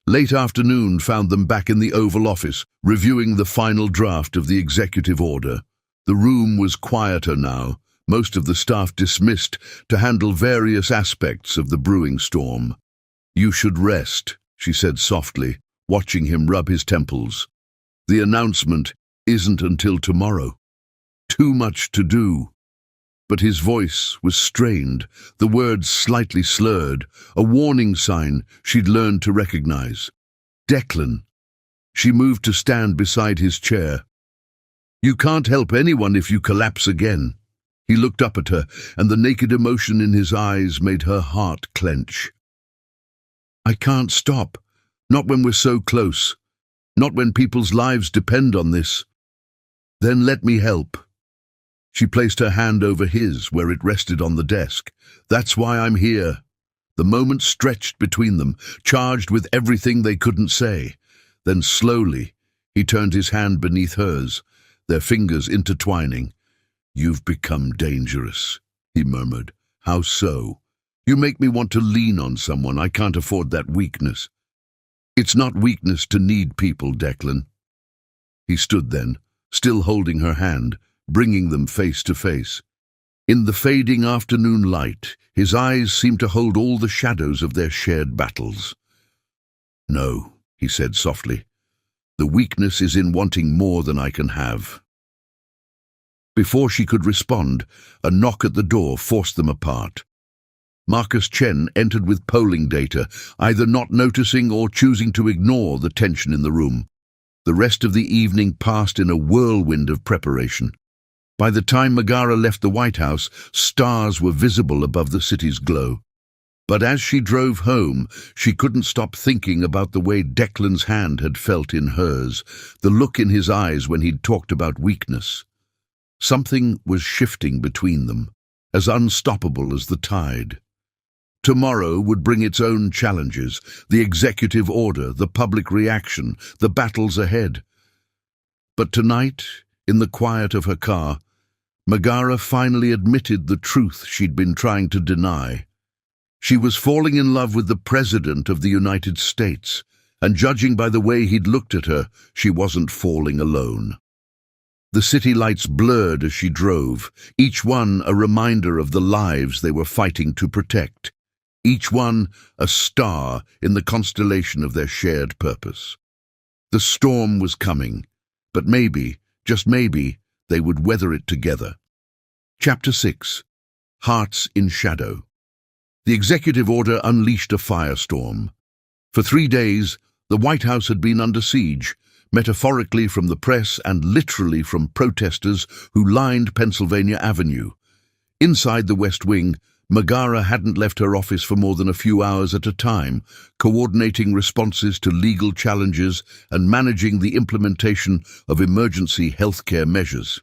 Late afternoon found them back in the Oval Office, reviewing the final draft of the executive order. The room was quieter now, most of the staff dismissed to handle various aspects of the brewing storm. "You should rest," she said softly, watching him rub his temples. "The announcement isn't until tomorrow. Too much to do." But his voice was strained, the words slightly slurred, a warning sign she'd learned to recognize. "Declan." She moved to stand beside his chair. "You can't help anyone if you collapse again." He looked up at her, and the naked emotion in his eyes made her heart clench. "I can't stop. Not when we're so close. Not when people's lives depend on this." "Then let me help." She placed her hand over his where it rested on the desk. "That's why I'm here." The moment stretched between them, charged with everything they couldn't say. Then slowly, he turned his hand beneath hers, their fingers intertwining. "You've become dangerous," he murmured. "How so?" "You make me want to lean on someone. I can't afford that weakness." "It's not weakness to need people, Declan." He stood then, still holding her hand, bringing them face to face. In the fading afternoon light, his eyes seemed to hold all the shadows of their shared battles. "No," he said softly. "The weakness is in wanting more than I can have." Before she could respond, a knock at the door forced them apart. Marcus Chen entered with polling data, either not noticing or choosing to ignore the tension in the room. The rest of the evening passed in a whirlwind of preparation. By the time Megara left the White House, stars were visible above the city's glow. But as she drove home, she couldn't stop thinking about the way Declan's hand had felt in hers, the look in his eyes when he'd talked about weakness. Something was shifting between them, as unstoppable as the tide. Tomorrow would bring its own challenges, the executive order, the public reaction, the battles ahead. But tonight, in the quiet of her car, Megara finally admitted the truth she'd been trying to deny. She was falling in love with the President of the United States, and judging by the way he'd looked at her, she wasn't falling alone. The city lights blurred as she drove, each one a reminder of the lives they were fighting to protect, each one a star in the constellation of their shared purpose. The storm was coming, but maybe, just maybe, they would weather it together. Chapter 6. Hearts in Shadow. The executive order unleashed a firestorm. For 3 days, the White House had been under siege, metaphorically from the press and literally from protesters who lined Pennsylvania Avenue. Inside the West Wing, Megara hadn't left her office for more than a few hours at a time, coordinating responses to legal challenges and managing the implementation of emergency healthcare measures.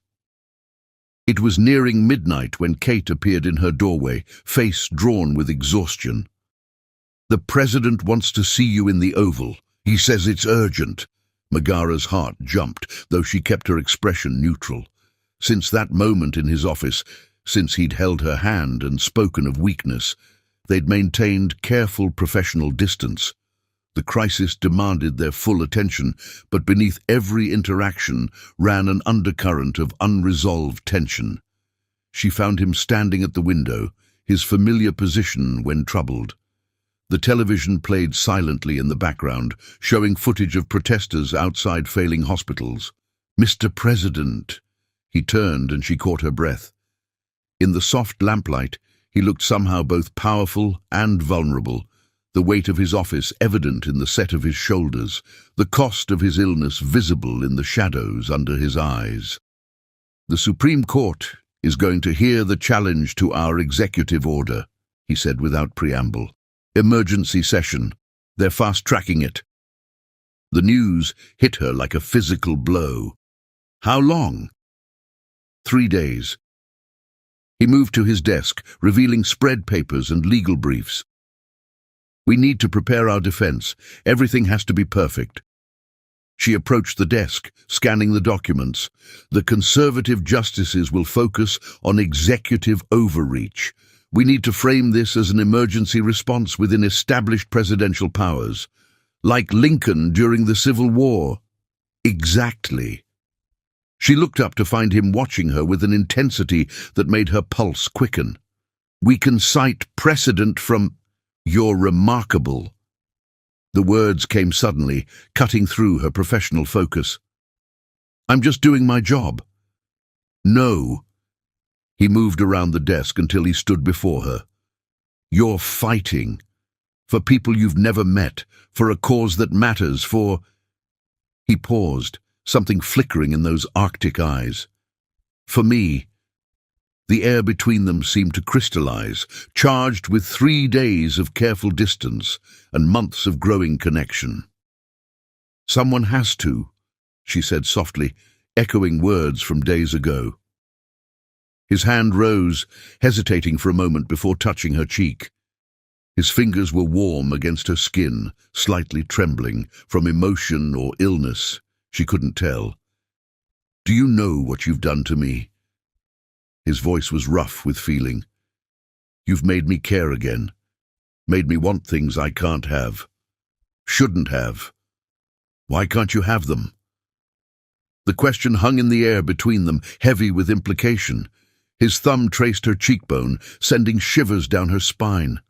It was nearing midnight when Kate appeared in her doorway, face drawn with exhaustion. "The president wants to see you in the Oval. He says it's urgent." Megara's heart jumped, though she kept her expression neutral. Since that moment in his office, since he'd held her hand and spoken of weakness, they'd maintained careful professional distance. The crisis demanded their full attention, but beneath every interaction ran an undercurrent of unresolved tension. She found him standing at the window, his familiar position when troubled. The television played silently in the background, showing footage of protesters outside failing hospitals. "Mr. President." He turned and she caught her breath. In the soft lamplight, he looked somehow both powerful and vulnerable, the weight of his office evident in the set of his shoulders, the cost of his illness visible in the shadows under his eyes. "The Supreme Court is going to hear the challenge to our executive order," he said without preamble. "Emergency session. They're fast-tracking it." The news hit her like a physical blow. "How long?" 3 days. He moved to his desk, revealing spread papers and legal briefs. "We need to prepare our defense. Everything has to be perfect." She approached the desk, scanning the documents. "The conservative justices will focus on executive overreach. We need to frame this as an emergency response within established presidential powers. Like Lincoln during the Civil War." "Exactly." She looked up to find him watching her with an intensity that made her pulse quicken. "We can cite precedent from—" "You're remarkable." The words came suddenly, cutting through her professional focus. "I'm just doing my job." "No." He moved around the desk until he stood before her. "You're fighting. For people you've never met, for a cause that matters, for—" He paused, something flickering in those Arctic eyes. "For me." The air between them seemed to crystallize, charged with 3 days of careful distance and months of growing connection. "Someone has to," she said softly, echoing words from days ago. His hand rose, hesitating for a moment before touching her cheek. His fingers were warm against her skin, slightly trembling, from emotion or illness. She couldn't tell. "Do you know what you've done to me?" His voice was rough with feeling. "You've made me care again. Made me want things I can't have. Shouldn't have. Why can't you have them?" The question hung in the air between them, heavy with implication. His thumb traced her cheekbone, sending shivers down her spine.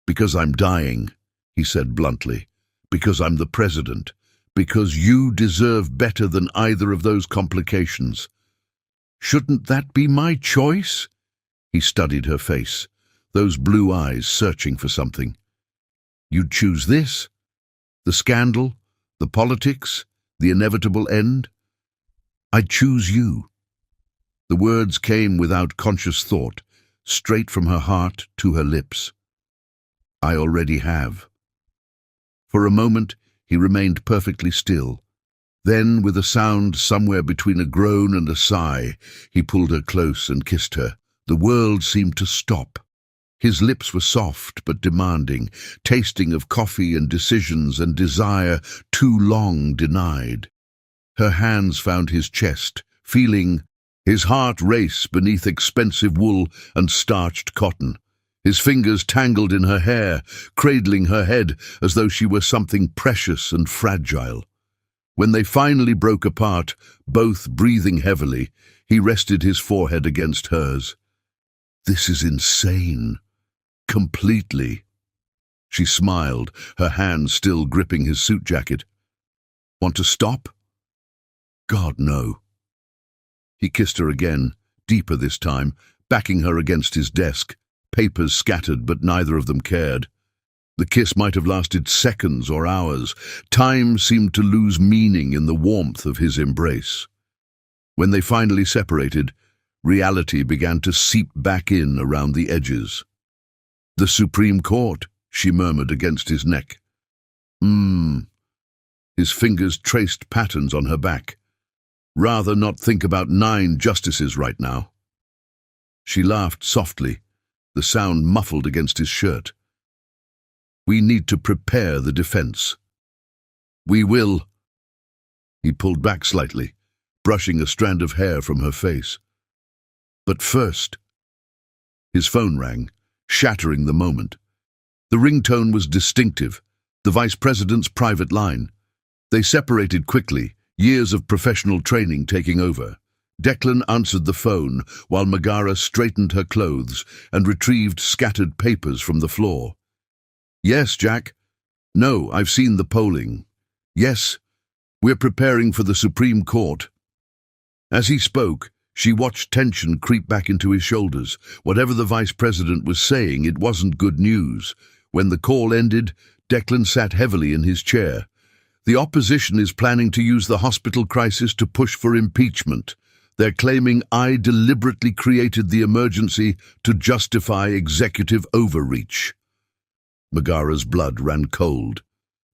"Because I'm dying," he said bluntly. "Because I'm the president. Because you deserve better than either of those complications." "Shouldn't that be my choice?" He studied her face, those blue eyes searching for something. "You'd choose this? The scandal, the politics, the inevitable end?" "I'd choose you." The words came without conscious thought, straight from her heart to her lips. "I already have." For a moment, he remained perfectly still. Then, with a sound somewhere between a groan and a sigh, he pulled her close and kissed her. The world seemed to stop. His lips were soft but demanding, tasting of coffee and decisions and desire too long denied. Her hands found his chest, feeling his heart race beneath expensive wool and starched cotton. His fingers tangled in her hair, cradling her head as though she were something precious and fragile. When they finally broke apart, both breathing heavily, he rested his forehead against hers. "This is insane. Completely." She smiled, her hand still gripping his suit jacket. "Want to stop?" God, no. He kissed her again, deeper this time, backing her against his desk. Papers scattered, but neither of them cared. The kiss might have lasted seconds or hours. Time seemed to lose meaning in the warmth of his embrace. When they finally separated, reality began to seep back in around the edges. "The Supreme Court," she murmured against his neck. His fingers traced patterns on her back. "Rather not think about 9 justices right now." She laughed softly, the sound muffled against his shirt. "We need to prepare the defense." "We will." He pulled back slightly, brushing a strand of hair from her face. "But first." His phone rang, shattering the moment. The ringtone was distinctive, the vice president's private line. They separated quickly, years of professional training taking over. Declan answered the phone while Megara straightened her clothes and retrieved scattered papers from the floor. "Yes, Jack." "No, I've seen the polling." "Yes, we're preparing for the Supreme Court." As he spoke, she watched tension creep back into his shoulders. Whatever the vice president was saying, it wasn't good news. When the call ended, Declan sat heavily in his chair. "The opposition is planning to use the hospital crisis to push for impeachment. They're claiming I deliberately created the emergency to justify executive overreach." Megara's blood ran cold.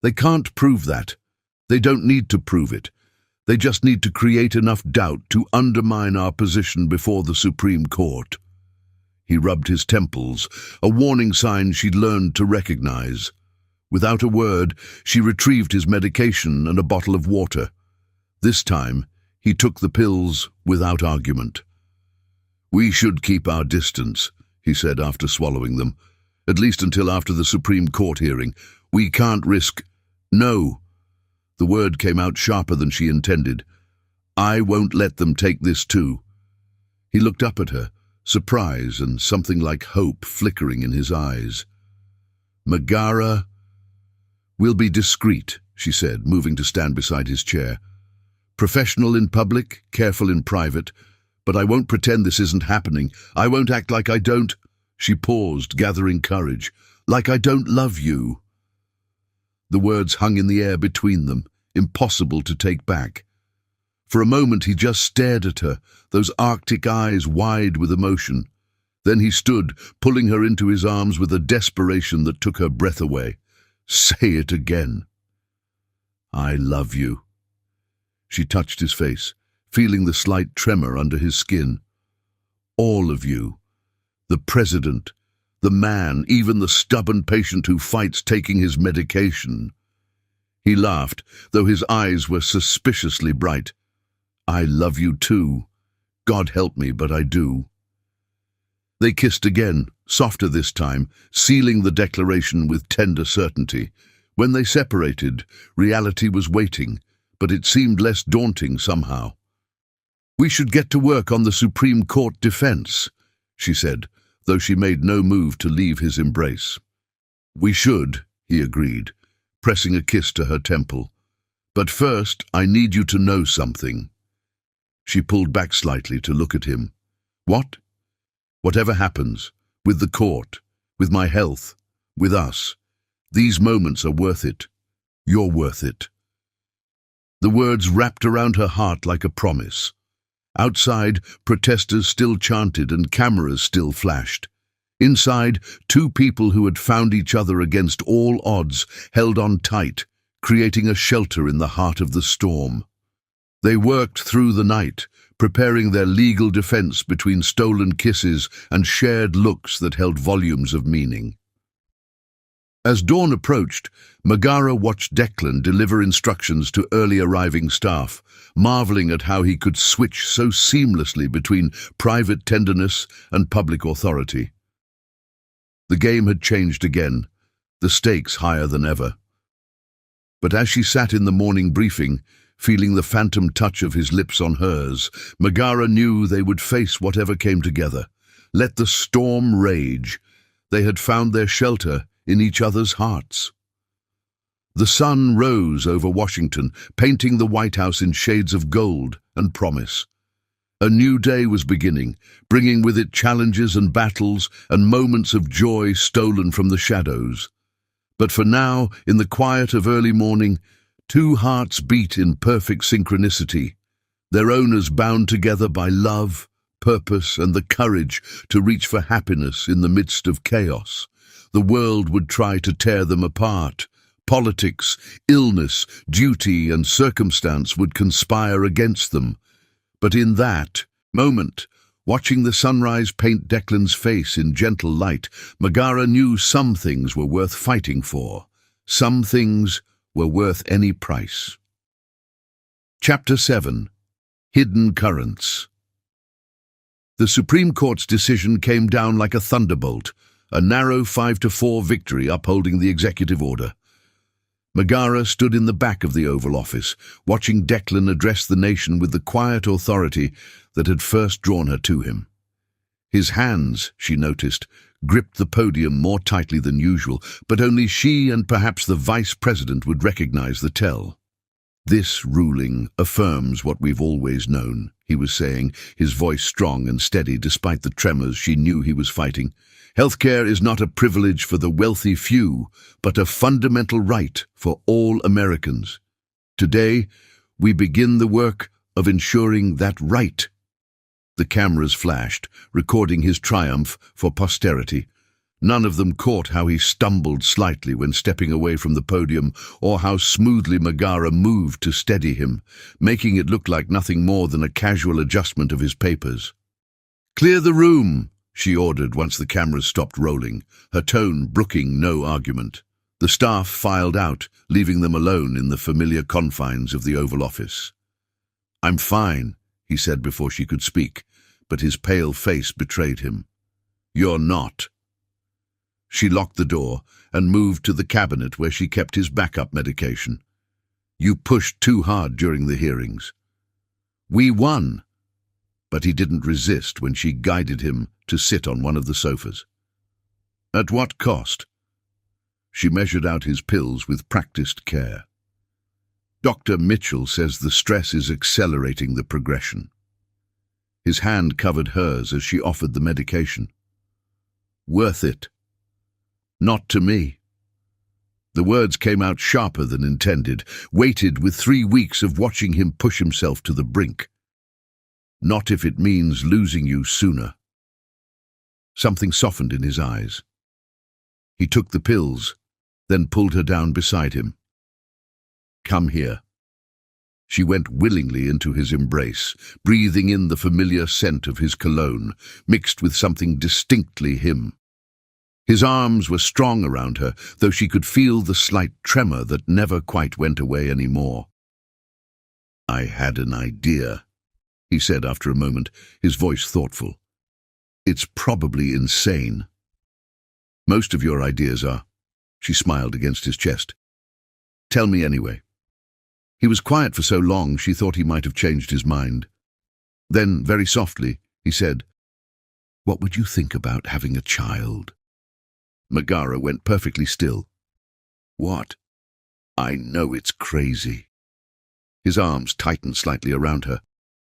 "They can't prove that. They don't need to prove it. They just need to create enough doubt to undermine our position before the Supreme Court." He rubbed his temples, a warning sign she'd learned to recognize. Without a word, she retrieved his medication and a bottle of water. This time, he took the pills without argument. "We should keep our distance," he said after swallowing them. "At least until after the Supreme Court hearing. We can't risk—" "No." The word came out sharper than she intended. "I won't let them take this too." He looked up at her, surprise and something like hope flickering in his eyes. "Megara—" "We'll be discreet," she said, moving to stand beside his chair. "Professional in public, careful in private. But I won't pretend this isn't happening. I won't act like I don't—" She paused, gathering courage. "Like I don't love you." The words hung in the air between them, impossible to take back. For a moment he just stared at her, those Arctic eyes wide with emotion. Then he stood, pulling her into his arms with a desperation that took her breath away. "Say it again." "I love you." She touched his face, feeling the slight tremor under his skin. "All of you. The president, the man, even the stubborn patient who fights taking his medication." He laughed, though his eyes were suspiciously bright. "I love you too. God help me, but I do." They kissed again, softer this time, sealing the declaration with tender certainty. When they separated, reality was waiting, but it seemed less daunting somehow. "We should get to work on the Supreme Court defense," she said, though she made no move to leave his embrace. "We should," he agreed, pressing a kiss to her temple. "But first, I need you to know something." She pulled back slightly to look at him. "What?" "Whatever happens, with the court, with my health, with us, these moments are worth it. You're worth it." The words wrapped around her heart like a promise. Outside, protesters still chanted and cameras still flashed. Inside, 2 people who had found each other against all odds held on tight, creating a shelter in the heart of the storm. They worked through the night, preparing their legal defense between stolen kisses and shared looks that held volumes of meaning. As dawn approached, Megara watched Declan deliver instructions to early arriving staff, marveling at how he could switch so seamlessly between private tenderness and public authority. The game had changed again, the stakes higher than ever. But as she sat in the morning briefing, feeling the phantom touch of his lips on hers, Megara knew they would face whatever came together. Let the storm rage. They had found their shelter in each other's hearts. The sun rose over Washington, painting the White House in shades of gold and promise. A new day was beginning, bringing with it challenges and battles and moments of joy stolen from the shadows. But for now, in the quiet of early morning, two hearts beat in perfect synchronicity, their owners bound together by love, purpose, and the courage to reach for happiness in the midst of chaos. The world would try to tear them apart. Politics, illness, duty, and circumstance would conspire against them. But in that moment, watching the sunrise paint Declan's face in gentle light, Megara knew some things were worth fighting for. Some things were worth any price. Chapter 7. Hidden Currents. The Supreme Court's decision came down like a thunderbolt, a narrow 5-4 victory upholding the executive order. Megara stood in the back of the Oval Office, watching Declan address the nation with the quiet authority that had first drawn her to him. His hands, she noticed, gripped the podium more tightly than usual, but only she and perhaps the Vice President would recognize the tell. "This ruling affirms what we've always known," he was saying, his voice strong and steady despite the tremors she knew he was fighting. "Healthcare is not a privilege for the wealthy few, but a fundamental right for all Americans. Today, we begin the work of ensuring that right." The cameras flashed, recording his triumph for posterity. None of them caught how he stumbled slightly when stepping away from the podium, or how smoothly Megara moved to steady him, making it look like nothing more than a casual adjustment of his papers. "Clear the room," she ordered once the cameras stopped rolling, her tone brooking no argument. The staff filed out, leaving them alone in the familiar confines of the Oval Office. "I'm fine," he said before she could speak, but his pale face betrayed him. "You're not." She locked the door and moved to the cabinet where she kept his backup medication. "You pushed too hard during the hearings." "We won." But he didn't resist when she guided him to sit on one of the sofas. "At what cost?" She measured out his pills with practiced care. "Dr. Mitchell says the stress is accelerating the progression." His hand covered hers as she offered the medication. "Worth it." "Not to me." The words came out sharper than intended, weighted with 3 weeks of watching him push himself to the brink. "Not if it means losing you sooner." Something softened in his eyes. He took the pills, then pulled her down beside him. "Come here." She went willingly into his embrace, breathing in the familiar scent of his cologne, mixed with something distinctly him. His arms were strong around her, though she could feel the slight tremor that never quite went away anymore. "I had an idea," he said after a moment, his voice thoughtful. "It's probably insane." "Most of your ideas are." She smiled against his chest. "Tell me anyway." He was quiet for so long she thought he might have changed his mind. Then, very softly, he said, "What would you think about having a child?" Megara went perfectly still. "What?" "I know it's crazy." His arms tightened slightly around her.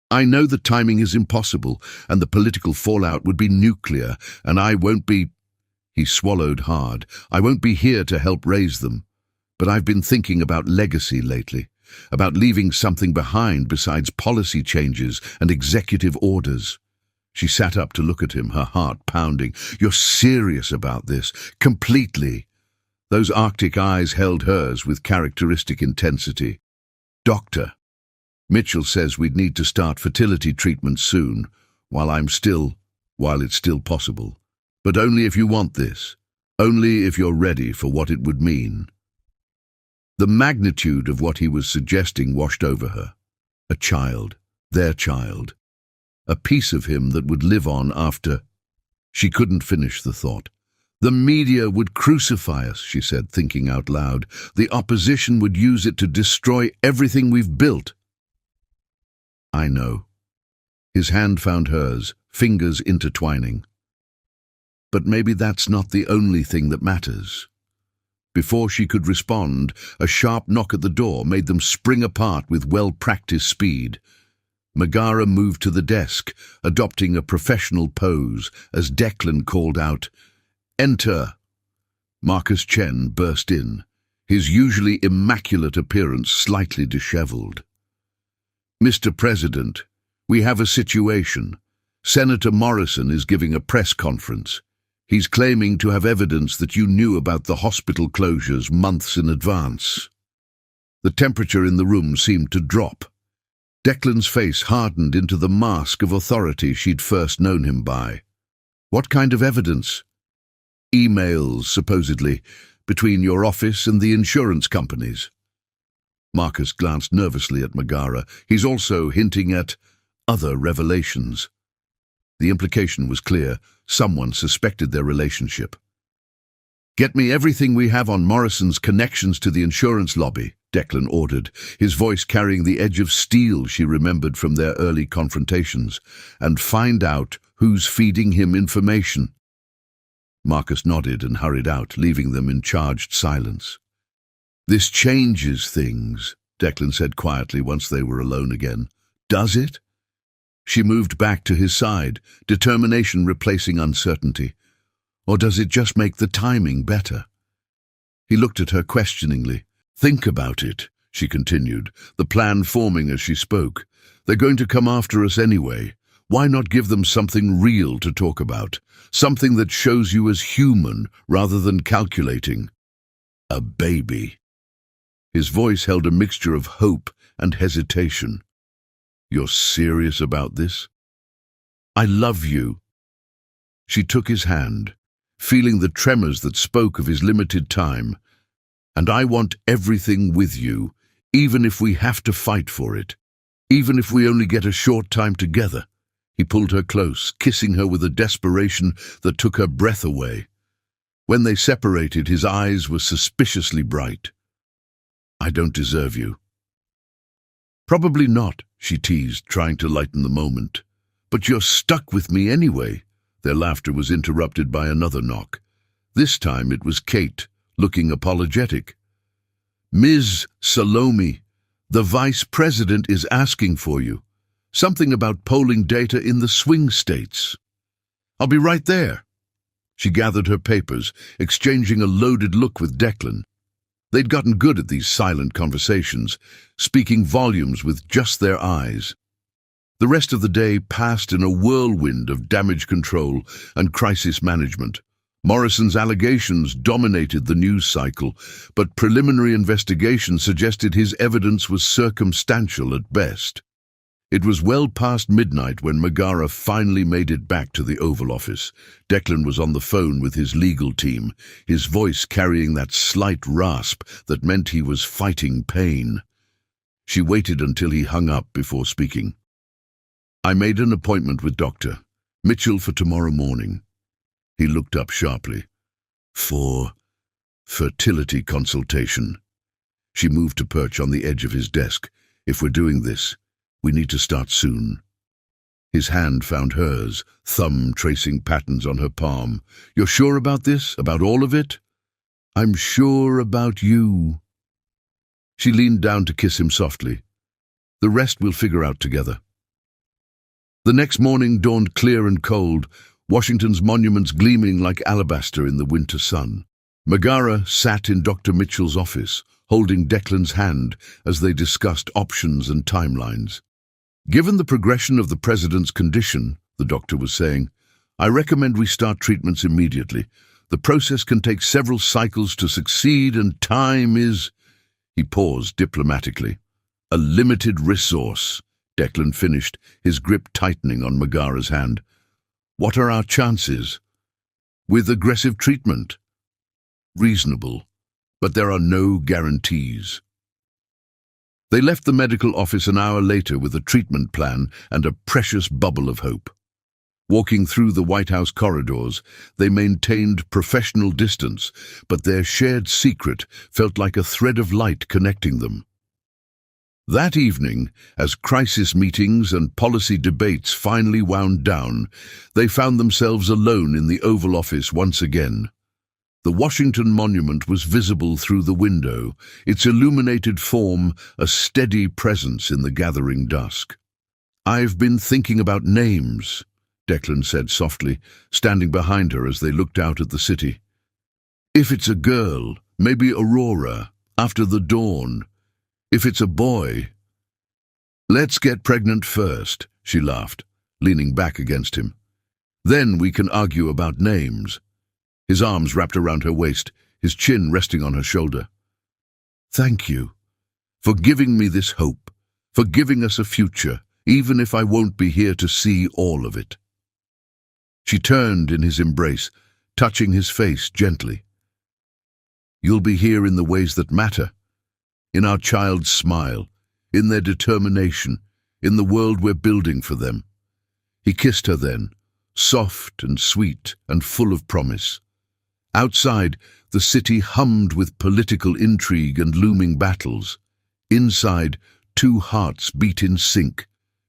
"I know the timing is impossible, and the political fallout would be nuclear, and I won't be—" He swallowed hard. "I won't be here to help raise them. But I've been thinking about legacy lately, about leaving something behind besides policy changes and executive orders." She sat up to look at him, her heart pounding. "You're serious about this? Completely?" Those Arctic eyes held hers with characteristic intensity. "Doctor, Mitchell says we'd need to start fertility treatment soon, while it's still possible. But only if you want this. Only if you're ready for what it would mean." The magnitude of what he was suggesting washed over her. A child, their child. A piece of him that would live on after. She couldn't finish the thought. "The media would crucify us," she said, thinking out loud. "The opposition would use it to destroy everything we've built." "I know." His hand found hers, fingers intertwining. "But maybe that's not the only thing that matters. Before she could respond, a sharp knock at the door made them spring apart with well-practiced speed. Megara moved to the desk, adopting a professional pose as Declan called out, "Enter!" Marcus Chen burst in, his usually immaculate appearance slightly disheveled. "Mr. President, we have a situation. Senator Morrison is giving a press conference. He's claiming to have evidence that you knew about the hospital closures months in advance." The temperature in the room seemed to drop. Declan's face hardened into the mask of authority she'd first known him by. "What kind of evidence?" "Emails, supposedly, between your office and the insurance companies." Marcus glanced nervously at Megara. He's also hinting at other revelations. The implication was clear. Someone suspected their relationship. "Get me everything we have on Morrison's connections to the insurance lobby," Declan ordered, his voice carrying the edge of steel she remembered from their early confrontations, "and find out who's feeding him information." Marcus nodded and hurried out, leaving them in charged silence. "This changes things," Declan said quietly once they were alone again. "Does it?" She moved back to his side, determination replacing uncertainty. "Or does it just make the timing better?" He looked at her questioningly. "Think about it," she continued, the plan forming as she spoke. "They're going to come after us anyway. Why not give them something real to talk about? Something that shows you as human rather than calculating." "A baby." His voice held a mixture of hope and hesitation. "You're serious about this?" "I love you." She took his hand, feeling the tremors that spoke of his limited time. "And I want everything with you, even if we have to fight for it, even if we only get a short time together." He pulled her close, kissing her with a desperation that took her breath away. When they separated, his eyes were suspiciously bright. "I don't deserve you." "Probably not," she teased, trying to lighten the moment. "But you're stuck with me anyway." Their laughter was interrupted by another knock. This time it was Kate, looking apologetic. "Ms. Salome, the Vice President is asking for you. Something about polling data in the swing states." "I'll be right there." She gathered her papers, exchanging a loaded look with Declan. They'd gotten good at these silent conversations, speaking volumes with just their eyes. The rest of the day passed in a whirlwind of damage control and crisis management. Morrison's allegations dominated the news cycle, but preliminary investigation suggested his evidence was circumstantial at best. It was well past midnight when Megara finally made it back to the Oval Office. Declan was on the phone with his legal team, his voice carrying that slight rasp that meant he was fighting pain. She waited until he hung up before speaking. "I made an appointment with Dr. Mitchell for tomorrow morning." He looked up sharply. "For fertility consultation." She moved to perch on the edge of his desk. "If we're doing this, we need to start soon." His hand found hers, thumb tracing patterns on her palm. "You're sure about this? About all of it?" "I'm sure about you." She leaned down to kiss him softly. "The rest we'll figure out together." The next morning dawned clear and cold, Washington's monuments gleaming like alabaster in the winter sun. Megara sat in Dr. Mitchell's office, holding Declan's hand as they discussed options and timelines. "Given the progression of the president's condition," the doctor was saying, "I recommend we start treatments immediately. The process can take several cycles to succeed, and time is—" He paused diplomatically. "A limited resource," Declan finished, his grip tightening on Megara's hand. "What are our chances?" "With aggressive treatment." "Reasonable, but there are no guarantees." They left the medical office an hour later with a treatment plan and a precious bubble of hope. Walking through the White House corridors, they maintained professional distance, but their shared secret felt like a thread of light connecting them. That evening, as crisis meetings and policy debates finally wound down, they found themselves alone in the Oval Office once again. The Washington Monument was visible through the window, its illuminated form a steady presence in the gathering dusk. "I've been thinking about names," Declan said softly, standing behind her as they looked out at the city. "If it's a girl, maybe Aurora, after the dawn. If it's a boy—" "Let's get pregnant first," she laughed, leaning back against him. "Then we can argue about names." His arms wrapped around her waist, his chin resting on her shoulder. "Thank you for giving me this hope, for giving us a future, even if I won't be here to see all of it." She turned in his embrace, touching his face gently. "You'll be here in the ways that matter, in our child's smile, in their determination, in the world we're building for them." He kissed her then, soft and sweet and full of promise. Outside, the city hummed with political intrigue and looming battles. Inside, two hearts beat in sync,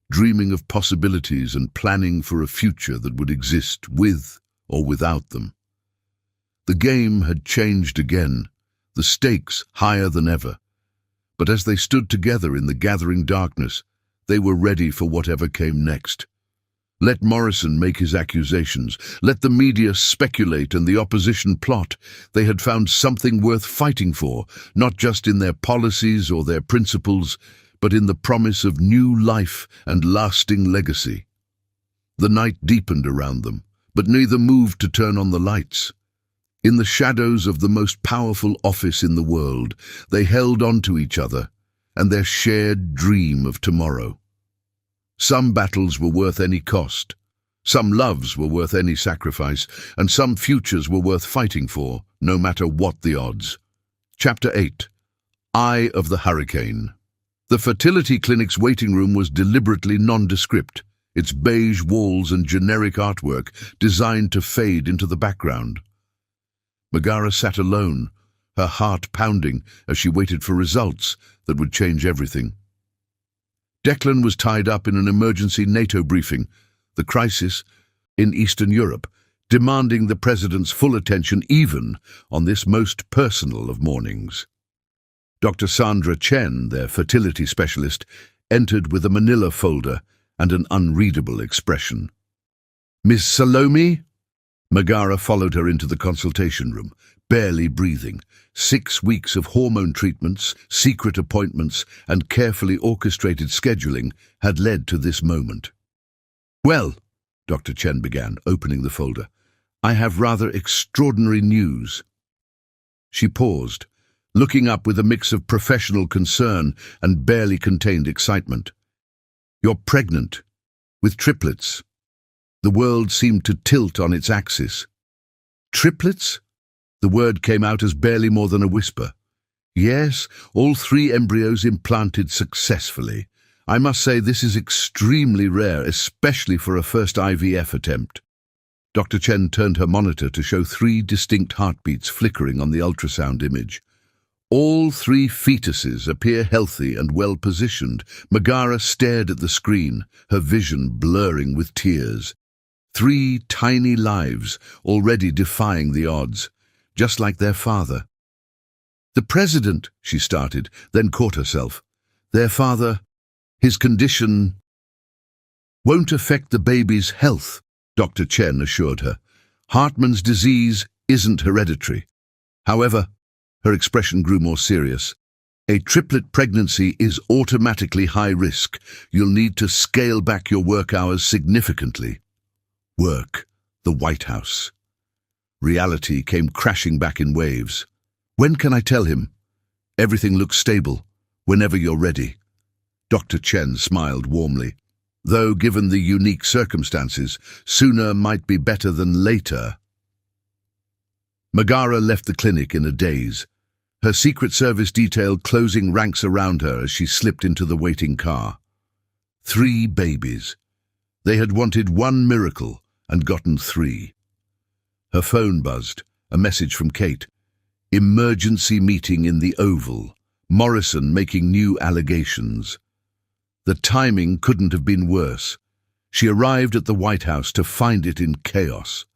dreaming of possibilities and planning for a future that would exist with or without them. The game had changed again, the stakes higher than ever. But as they stood together in the gathering darkness, they were ready for whatever came next. Let Morrison make his accusations, let the media speculate and the opposition plot. They had found something worth fighting for, not just in their policies or their principles, but in the promise of new life and lasting legacy. The night deepened around them, but neither moved to turn on the lights. In the shadows of the most powerful office in the world, they held on to each other and their shared dream of tomorrow. Some battles were worth any cost, some loves were worth any sacrifice, and some futures were worth fighting for, no matter what the odds. Chapter 8. Eye of the Hurricane. The fertility clinic's waiting room was deliberately nondescript, its beige walls and generic artwork designed to fade into the background. Megara sat alone, her heart pounding as she waited for results that would change everything. Declan was tied up in an emergency NATO briefing, the crisis in Eastern Europe, demanding the president's full attention even on this most personal of mornings. Dr. Sandra Chen, their fertility specialist, entered with a manila folder and an unreadable expression. "Miss Salome?" Megara followed her into the consultation room, barely breathing. 6 weeks of hormone treatments, secret appointments, and carefully orchestrated scheduling had led to this moment. "Well," Dr. Chen began, opening the folder, "I have rather extraordinary news." She paused, looking up with a mix of professional concern and barely contained excitement. "You're pregnant, with triplets." The world seemed to tilt on its axis. "Triplets?" The word came out as barely more than a whisper. "Yes, all 3 embryos implanted successfully. I must say this is extremely rare, especially for a first IVF attempt." Dr. Chen turned her monitor to show 3 distinct heartbeats flickering on the ultrasound image. "All 3 fetuses appear healthy and well-positioned." Megara stared at the screen, her vision blurring with tears. 3 tiny lives, already defying the odds, just like their father. "The president," she started, then caught herself. "Their father, his condition won't affect the baby's health," Dr. Chen assured her. "Hartmann's disease isn't hereditary." However, her expression grew more serious. "A triplet pregnancy is automatically high risk. You'll need to scale back your work hours significantly." Work, the White House. Reality came crashing back in waves. "When can I tell him?" "Everything looks stable. Whenever you're ready." Dr. Chen smiled warmly. Though, given the unique circumstances, sooner might be better than later. Megara left the clinic in a daze, her Secret Service detail closing ranks around her as she slipped into the waiting car. 3 babies. They had wanted 1 miracle and gotten 3. Her phone buzzed, a message from Kate. Emergency meeting in the Oval. Morrison making new allegations. The timing couldn't have been worse. She arrived at the White House to find it in chaos.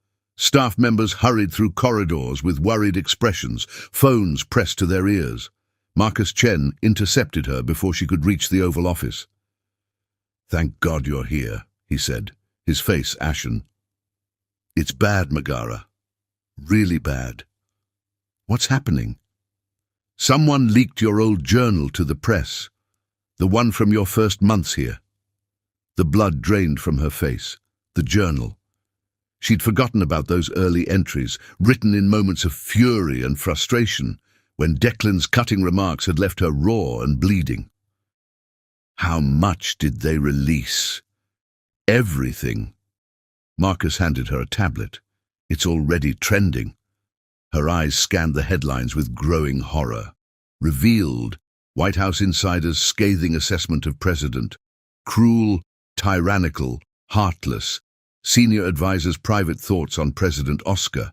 Staff members hurried through corridors with worried expressions, phones pressed to their ears. Marcus Chen intercepted her before she could reach the Oval Office. "Thank God you're here," he said, his face ashen. "It's bad, Megara. Really bad." "What's happening?" "Someone leaked your old journal to the press. The one from your first months here." The blood drained from her face. The journal. She'd forgotten about those early entries, written in moments of fury and frustration, when Declan's cutting remarks had left her raw and bleeding. How much did they release? Everything. Marcus handed her a tablet. "It's already trending." Her eyes scanned the headlines with growing horror. Revealed, White House insiders' scathing assessment of President. Cruel, tyrannical, heartless. Senior advisor's private thoughts on President Oscar.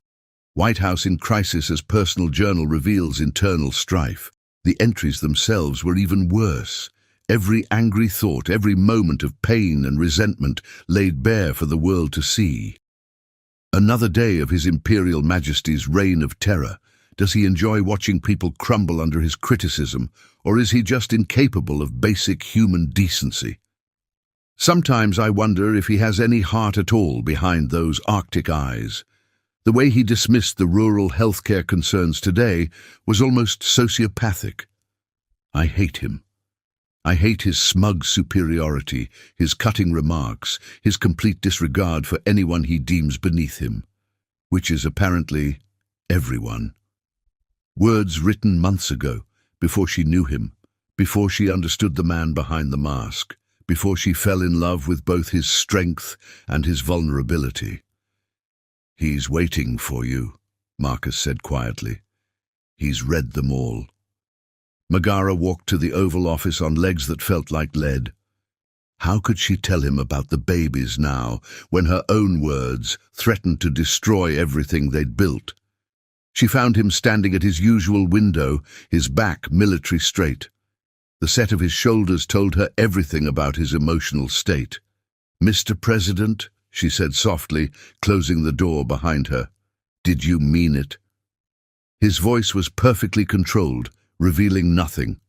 White House in crisis as personal journal reveals internal strife. The entries themselves were even worse. Every angry thought, every moment of pain and resentment laid bare for the world to see. Another day of His Imperial Majesty's reign of terror. Does he enjoy watching people crumble under his criticism, or is he just incapable of basic human decency? Sometimes I wonder if he has any heart at all behind those Arctic eyes. The way he dismissed the rural healthcare concerns today was almost sociopathic. I hate him. I hate his smug superiority, his cutting remarks, his complete disregard for anyone he deems beneath him, which is apparently everyone. Words written months ago, before she knew him, before she understood the man behind the mask, before she fell in love with both his strength and his vulnerability. "He's waiting for you," Marcus said quietly. "He's read them all." Megara walked to the Oval Office on legs that felt like lead. How could she tell him about the babies now, when her own words threatened to destroy everything they'd built? She found him standing at his usual window, his back military straight. The set of his shoulders told her everything about his emotional state. "Mr. President," she said softly, closing the door behind her, "did you mean it?" His voice was perfectly controlled, revealing nothing.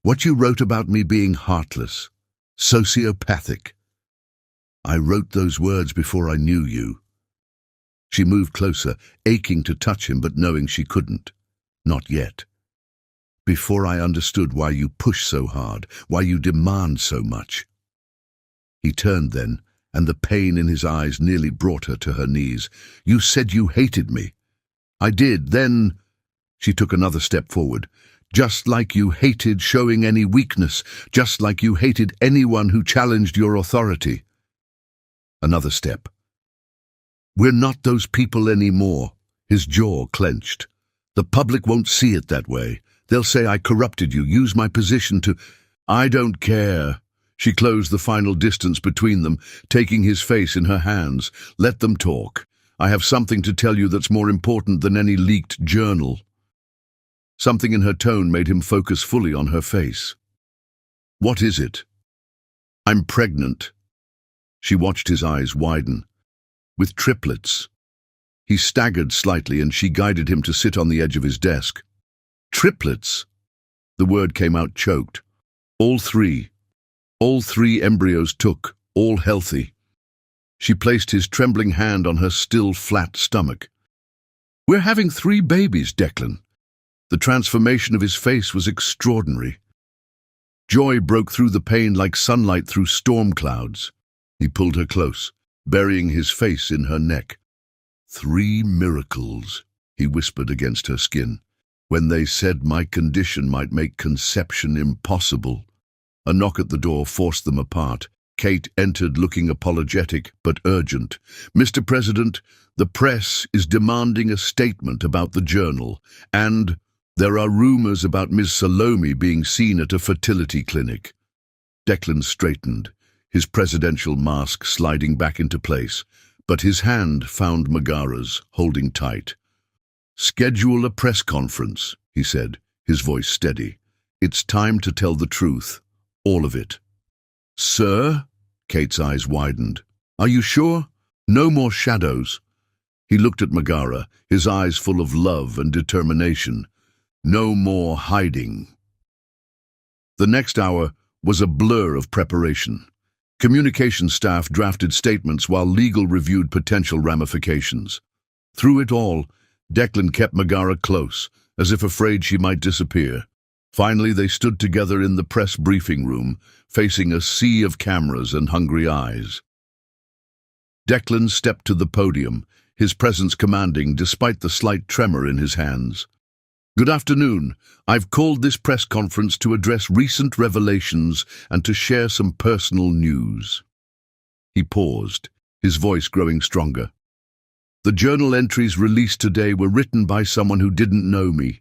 "What you wrote about me being heartless, sociopathic. I wrote those words before I knew you." She moved closer, aching to touch him but knowing she couldn't. Not yet. "Before I understood why you push so hard, why you demand so much." He turned then, and the pain in his eyes nearly brought her to her knees. "You said you hated me." "I did, then—" She took another step forward. "Just like you hated showing any weakness, just like you hated anyone who challenged your authority." Another step. "We're not those people anymore." His jaw clenched. "The public won't see it that way. They'll say I corrupted you, use my position to—" "I don't care." She closed the final distance between them, taking his face in her hands. "Let them talk. I have something to tell you that's more important than any leaked journal." Something in her tone made him focus fully on her face. "What is it?" "I'm pregnant." She watched his eyes widen. "With triplets." He staggered slightly and she guided him to sit on the edge of his desk. "Triplets?" The word came out choked. All three embryos took, all healthy." She placed his trembling hand on her still flat stomach. "We're having 3 babies, Declan." The transformation of his face was extraordinary. Joy broke through the pain like sunlight through storm clouds. He pulled her close, burying his face in her neck. 3 miracles, he whispered against her skin, when they said my condition might make conception impossible. A knock at the door forced them apart. Kate entered looking apologetic but urgent. "Mr. President, the press is demanding a statement about the journal, and there are rumors about Ms. Salome being seen at a fertility clinic." Declan straightened, his presidential mask sliding back into place, but his hand found Megara's, holding tight. "Schedule a press conference," he said, his voice steady. "It's time to tell the truth, all of it." "Sir?" Kate's eyes widened. "Are you sure? No more shadows." He looked at Megara, his eyes full of love and determination. No more hiding. The next hour was a blur of preparation. Communication staff drafted statements while legal reviewed potential ramifications. Through it all, Declan kept Megara close, as if afraid she might disappear. Finally, they stood together in the press briefing room, facing a sea of cameras and hungry eyes. Declan stepped to the podium, his presence commanding despite the slight tremor in his hands. "Good afternoon. I've called this press conference to address recent revelations and to share some personal news." He paused, his voice growing stronger. "The journal entries released today were written by someone who didn't know me.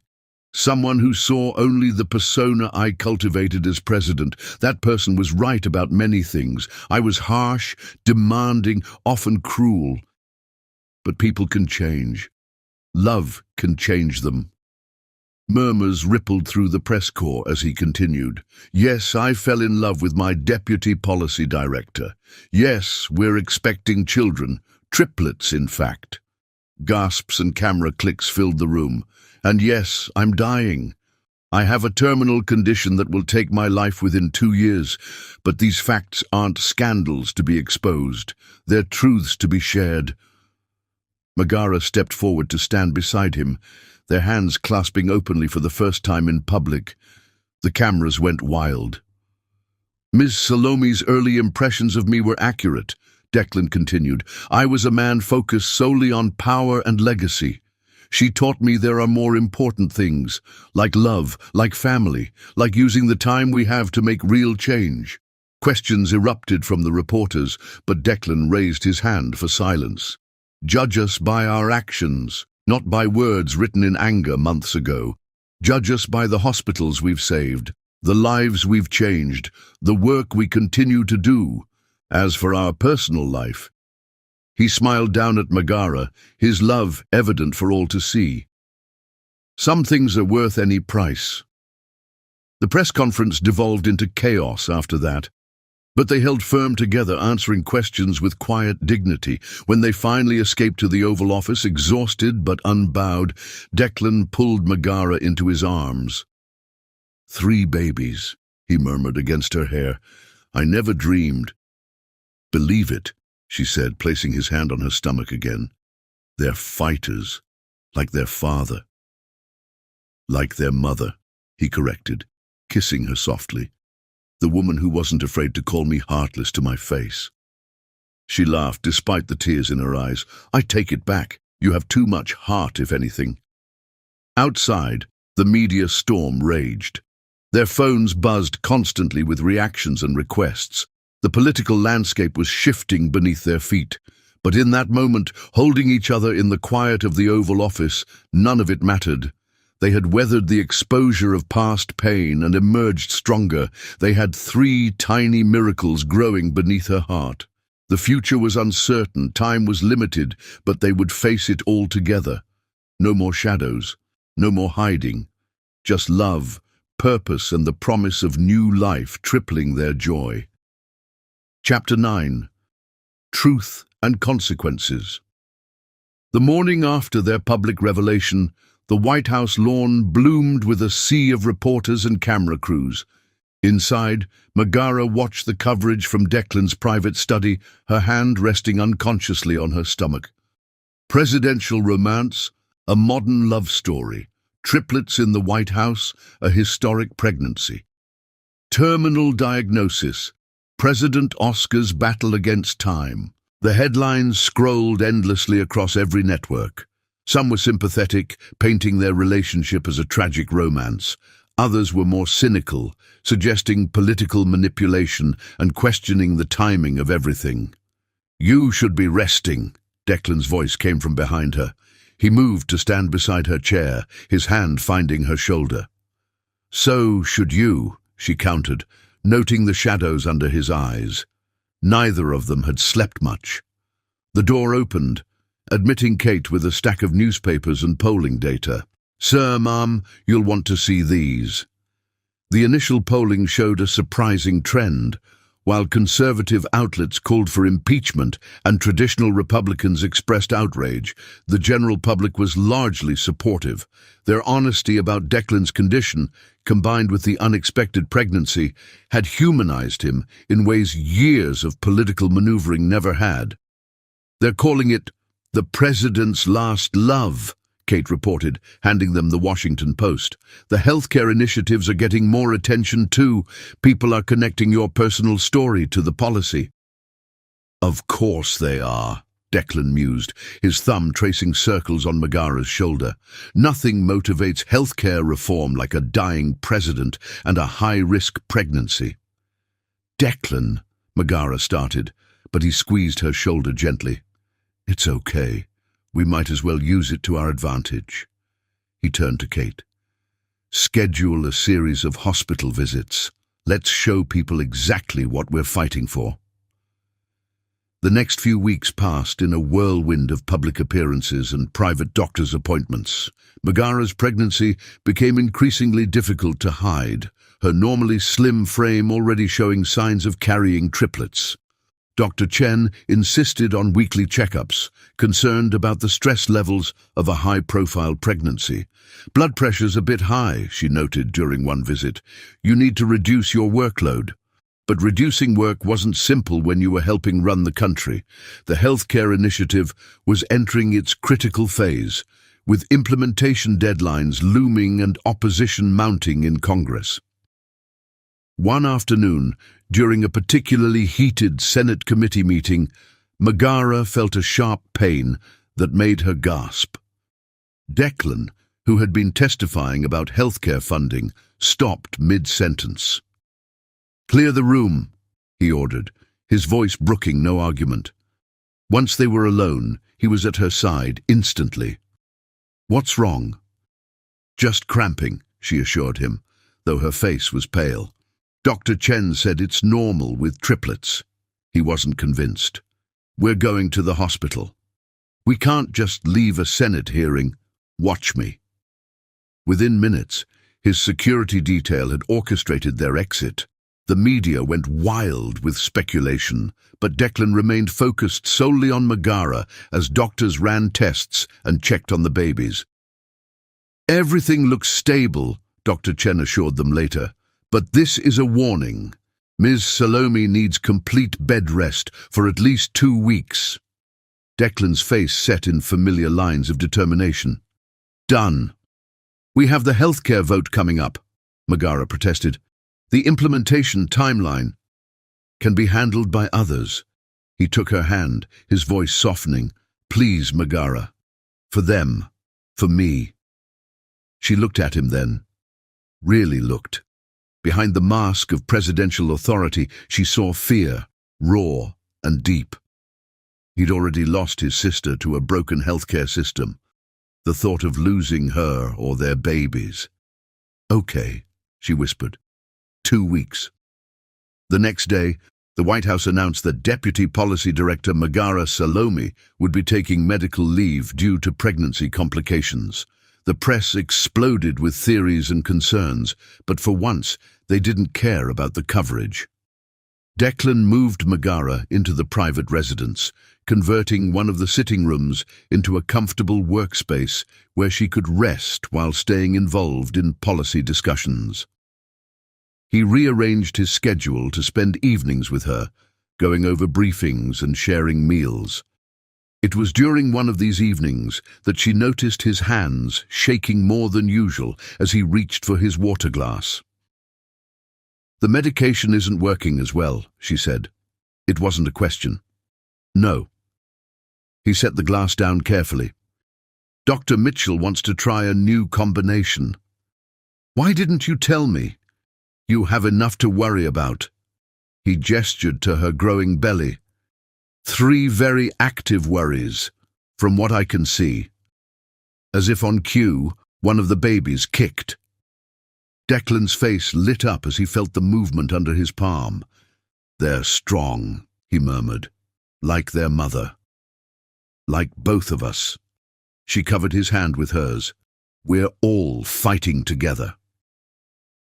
Someone who saw only the persona I cultivated as president. That person was right about many things. I was harsh, demanding, often cruel. But people can change. Love can change them." Murmurs rippled through the press corps as he continued. "Yes, I fell in love with my deputy policy director. Yes, we're expecting children, triplets in fact." Gasps and camera clicks filled the room. "And yes, I'm dying. I have a terminal condition that will take my life within 2 years, but these facts aren't scandals to be exposed. They're truths to be shared." Megara stepped forward to stand beside him, their hands clasping openly for the first time in public. The cameras went wild. "Ms. Salome's early impressions of me were accurate," Declan continued. "I was a man focused solely on power and legacy. She taught me there are more important things, like love, like family, like using the time we have to make real change." Questions erupted from the reporters, but Declan raised his hand for silence. "Judge us by our actions, not by words written in anger months ago. Judge us by the hospitals we've saved, the lives we've changed, the work we continue to do. As for our personal life..." He smiled down at Megara, his love evident for all to see. "Some things are worth any price." The press conference devolved into chaos after that, but they held firm together, answering questions with quiet dignity. When they finally escaped to the Oval Office, exhausted but unbowed, Declan pulled Megara into his arms. "3 babies," he murmured against her hair. "I never dreamed." "Believe it," she said, placing his hand on her stomach again. "They're fighters, like their father." "Like their mother," he corrected, kissing her softly. "The woman who wasn't afraid to call me heartless to my face." She laughed, despite the tears in her eyes. "I take it back. You have too much heart, if anything." Outside, the media storm raged. Their phones buzzed constantly with reactions and requests. The political landscape was shifting beneath their feet. But in that moment, holding each other in the quiet of the Oval Office, none of it mattered. They had weathered the exposure of past pain and emerged stronger. They had 3 tiny miracles growing beneath her heart. The future was uncertain, time was limited, but they would face it all together. No more shadows, no more hiding. Just love, purpose, and the promise of new life tripling their joy. Chapter 9. Truth and Consequences. The morning after their public revelation, the White House lawn bloomed with a sea of reporters and camera crews. Inside, Megara watched the coverage from Declan's private study, her hand resting unconsciously on her stomach. Presidential romance, a modern love story. Triplets in the White House, a historic pregnancy. Terminal diagnosis. President Oscar's battle against time. The headlines scrolled endlessly across every network. Some were sympathetic, painting their relationship as a tragic romance. Others were more cynical, suggesting political manipulation and questioning the timing of everything. "You should be resting," Declan's voice came from behind her. He moved to stand beside her chair, his hand finding her shoulder. "So should you," she countered, noting the shadows under his eyes. Neither of them had slept much. The door opened, admitting Kate with a stack of newspapers and polling data. "Sir, ma'am, you'll want to see these." The initial polling showed a surprising trend. While conservative outlets called for impeachment and traditional Republicans expressed outrage, the general public was largely supportive. Their honesty about Declan's condition, combined with the unexpected pregnancy, had humanized him in ways years of political maneuvering never had. "They're calling it the president's last love," Kate reported, handing them the Washington Post. "The healthcare initiatives are getting more attention too. People are connecting your personal story to the policy." "Of course they are," Declan mused, his thumb tracing circles on Megara's shoulder. "Nothing motivates healthcare reform like a dying president and a high-risk pregnancy." "Declan," Megara started, but he squeezed her shoulder gently. "It's okay. We might as well use it to our advantage." He turned to Kate. "Schedule a series of hospital visits. Let's show people exactly what we're fighting for." The next few weeks passed in a whirlwind of public appearances and private doctor's appointments. Megara's pregnancy became increasingly difficult to hide, her normally slim frame already showing signs of carrying triplets. Dr. Chen insisted on weekly checkups, concerned about the stress levels of a high-profile pregnancy. "Blood pressure's a bit high," she noted during one visit. "You need to reduce your workload." But reducing work wasn't simple when you were helping run the country. The healthcare initiative was entering its critical phase, with implementation deadlines looming and opposition mounting in Congress. One afternoon, during a particularly heated Senate committee meeting, Megara felt a sharp pain that made her gasp. Declan, who had been testifying about healthcare funding, stopped mid-sentence. "Clear the room," he ordered, his voice brooking no argument. Once they were alone, he was at her side instantly. "What's wrong?" "Just cramping," she assured him, though her face was pale. "Dr. Chen said it's normal with triplets." He wasn't convinced. "We're going to the hospital. We can't just leave a Senate hearing. Watch me." Within minutes, his security detail had orchestrated their exit. The media went wild with speculation, but Declan remained focused solely on Megara as doctors ran tests and checked on the babies. "Everything looks stable," Dr. Chen assured them later. "But this is a warning. Ms. Salome needs complete bed rest for at least 2 weeks." Declan's face set in familiar lines of determination. "Done." "We have the healthcare vote coming up," Megara protested. "The implementation timeline can be handled by others." He took her hand, his voice softening. "Please, Megara. For them. For me." She looked at him then. Really looked. Behind the mask of presidential authority, she saw fear, raw and deep. He'd already lost his sister to a broken healthcare system. The thought of losing her or their babies. "Okay," she whispered. 2 weeks. The next day, the White House announced that Deputy Policy Director Megara Salome would be taking medical leave due to pregnancy complications. The press exploded with theories and concerns, but for once they didn't care about the coverage. Declan moved Megara into the private residence, converting one of the sitting rooms into a comfortable workspace where she could rest while staying involved in policy discussions. He rearranged his schedule to spend evenings with her, going over briefings and sharing meals. It was during one of these evenings that she noticed his hands shaking more than usual as he reached for his water glass. "The medication isn't working as well," she said. It wasn't a question. "No." He set the glass down carefully. "Dr. Mitchell wants to try a new combination." "Why didn't you tell me? You have enough to worry about." He gestured to her growing belly. 3 very active worries, from what I can see." As if on cue, one of the babies kicked. Declan's face lit up as he felt the movement under his palm. "They're strong," he murmured, "like their mother. Like both of us." She covered his hand with hers. "We're all fighting together."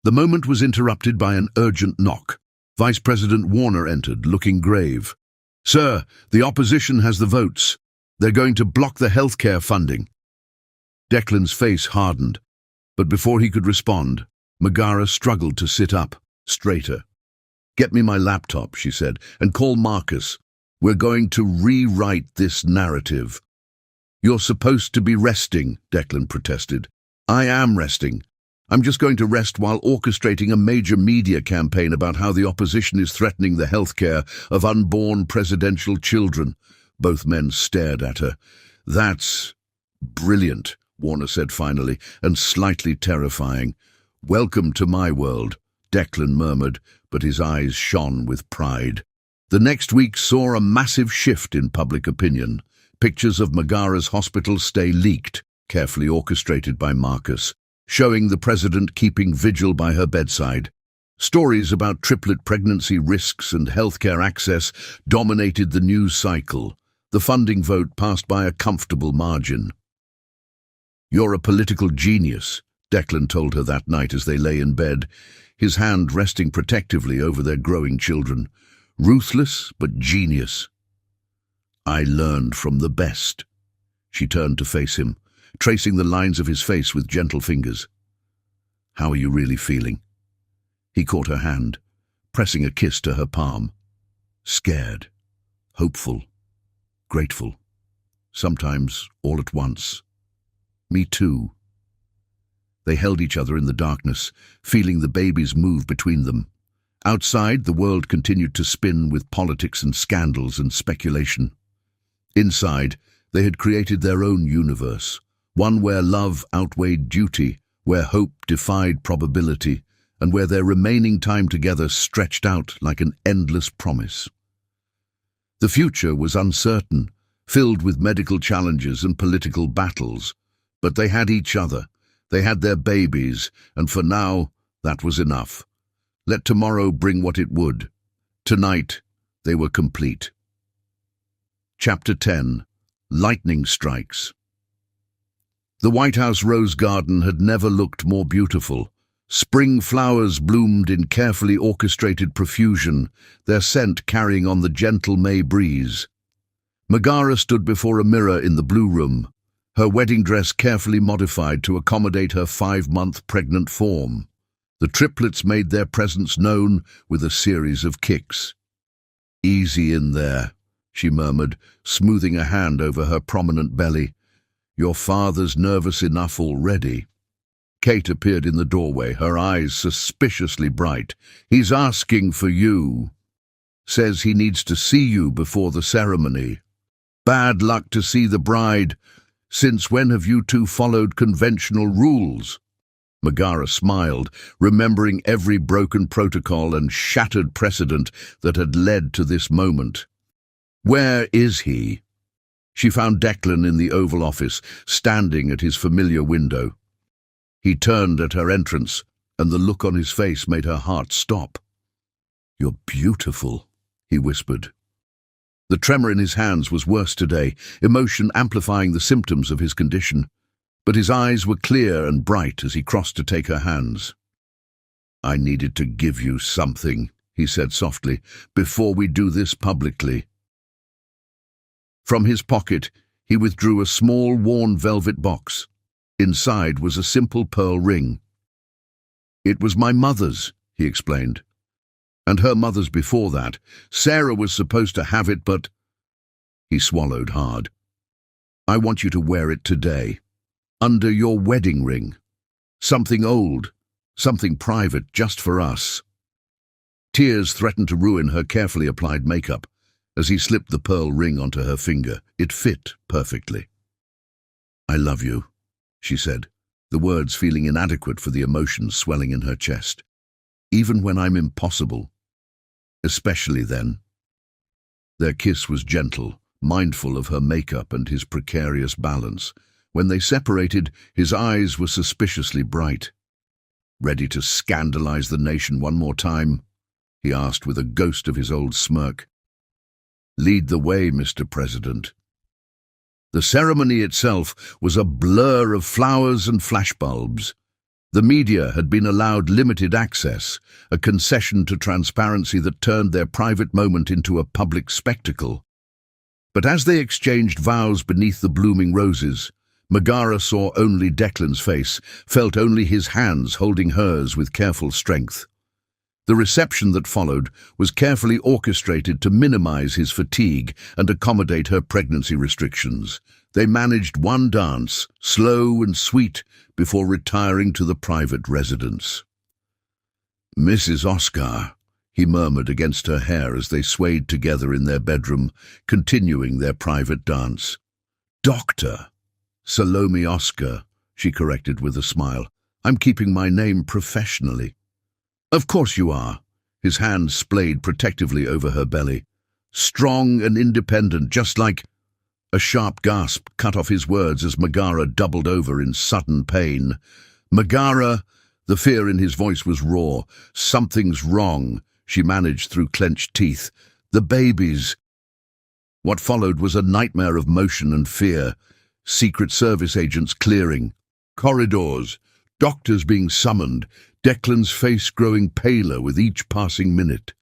The moment was interrupted by an urgent knock. Vice President Warner entered, looking grave. "Sir, the opposition has the votes. They're going to block the healthcare funding." Declan's face hardened, but before he could respond, Megara struggled to sit up, straighter. "Get me my laptop," she said, "and call Marcus. We're going to rewrite this narrative." "You're supposed to be resting," Declan protested. "I am resting. I'm just going to rest while orchestrating a major media campaign about how the opposition is threatening the healthcare of unborn presidential children." Both men stared at her. "That's brilliant," Warner said finally, "and slightly terrifying." "Welcome to my world," Declan murmured, but his eyes shone with pride. The next week saw a massive shift in public opinion. Pictures of Megara's hospital stay leaked, carefully orchestrated by Marcus, showing the president keeping vigil by her bedside. Stories about triplet pregnancy risks and healthcare access dominated the news cycle. The funding vote passed by a comfortable margin. "You're a political genius," Declan told her that night as they lay in bed, his hand resting protectively over their growing children. "Ruthless, but genius." "I learned from the best." She turned to face him, tracing the lines of his face with gentle fingers. "How are you really feeling?" He caught her hand, pressing a kiss to her palm. "Scared, hopeful, grateful, sometimes all at once." "Me too." They held each other in the darkness, feeling the babies move between them. Outside, the world continued to spin with politics and scandals and speculation. Inside, they had created their own universe, one where love outweighed duty, where hope defied probability, and where their remaining time together stretched out like an endless promise. The future was uncertain, filled with medical challenges and political battles, but they had each other. They had their babies, and for now, that was enough. Let tomorrow bring what it would. Tonight, they were complete. Chapter 10. Lightning Strikes. The White House rose garden had never looked more beautiful. Spring flowers bloomed in carefully orchestrated profusion, their scent carrying on the gentle May breeze. Megara stood before a mirror in the blue room, her wedding dress carefully modified to accommodate her 5-month pregnant form. The triplets made their presence known with a series of kicks. "Easy in there," she murmured, smoothing a hand over her prominent belly. "Your father's nervous enough already." Kate appeared in the doorway, her eyes suspiciously bright. "He's asking for you. Says he needs to see you before the ceremony. Bad luck to see the bride. Since when have you two followed conventional rules?" Megara smiled, remembering every broken protocol and shattered precedent that had led to this moment. "Where is he?" She found Declan in the Oval Office, standing at his familiar window. He turned at her entrance, and the look on his face made her heart stop. "You're beautiful," he whispered. The tremor in his hands was worse today, emotion amplifying the symptoms of his condition. But his eyes were clear and bright as he crossed to take her hands. "I needed to give you something," he said softly, "before we do this publicly." From his pocket, he withdrew a small, worn velvet box. Inside was a simple pearl ring. "It was my mother's," he explained. "And her mother's before that. Sarah was supposed to have it, but—" He swallowed hard. "I want you to wear it today. Under your wedding ring. Something old, something private just for us." Tears threatened to ruin her carefully applied makeup as he slipped the pearl ring onto her finger. It fit perfectly. "I love you," she said, the words feeling inadequate for the emotions swelling in her chest. "Even when I'm impossible. Especially then." Their kiss was gentle, mindful of her makeup and his precarious balance. When they separated, his eyes were suspiciously bright. "Ready to scandalize the nation one more time?" he asked with a ghost of his old smirk. "Lead the way, Mr. President." The ceremony itself was a blur of flowers and flashbulbs. The media had been allowed limited access, a concession to transparency that turned their private moment into a public spectacle. But as they exchanged vows beneath the blooming roses, Megara saw only Declan's face, felt only his hands holding hers with careful strength. The reception that followed was carefully orchestrated to minimize his fatigue and accommodate her pregnancy restrictions. They managed one dance, slow and sweet, before retiring to the private residence. "Mrs. Oscar," he murmured against her hair as they swayed together in their bedroom, continuing their private dance. "Doctor." "Salome Oscar," she corrected with a smile. "I'm keeping my name professionally." "Of course you are." His hand splayed protectively over her belly. "Strong and independent, just like—" A sharp gasp cut off his words as Megara doubled over in sudden pain. "Megara!" The fear in his voice was raw. "Something's wrong," she managed through clenched teeth. "The babies." What followed was a nightmare of motion and fear. Secret Service agents clearing. Corridors. Doctors being summoned. Declan's face growing paler with each passing minute.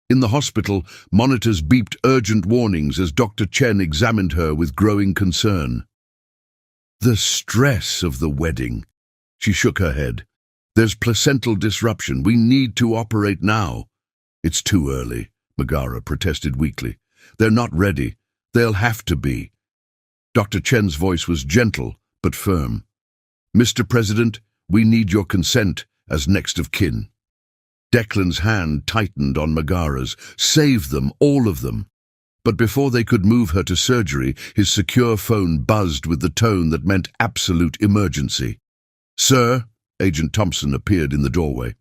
In the hospital, monitors beeped urgent warnings as Dr. Chen examined her with growing concern. "The stress of the wedding." She shook her head. "There's placental disruption. We need to operate now." "It's too early," Megara protested weakly. "They're not ready. They'll have to be." Dr. Chen's voice was gentle but firm. "Mr. President, we need your consent as next of kin." Declan's hand tightened on Megara's. "Save them, all of them." But before they could move her to surgery, his secure phone buzzed with the tone that meant absolute emergency. "Sir," Agent Thompson appeared in the doorway.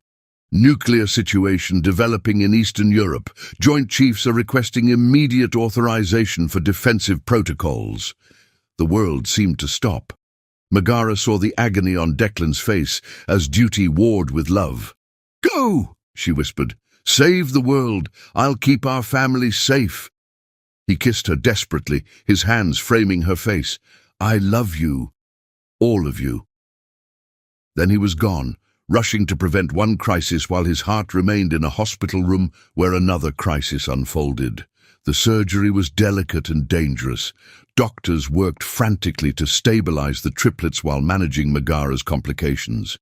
"Nuclear situation developing in Eastern Europe. Joint Chiefs are requesting immediate authorization for defensive protocols." The world seemed to stop. Megara saw the agony on Declan's face as duty warred with love. "Go!" she whispered. "Save the world. I'll keep our family safe." He kissed her desperately, his hands framing her face. "I love you. All of you." Then he was gone, rushing to prevent one crisis while his heart remained in a hospital room where another crisis unfolded. The surgery was delicate and dangerous. Doctors worked frantically to stabilize the triplets while managing Megara's complications.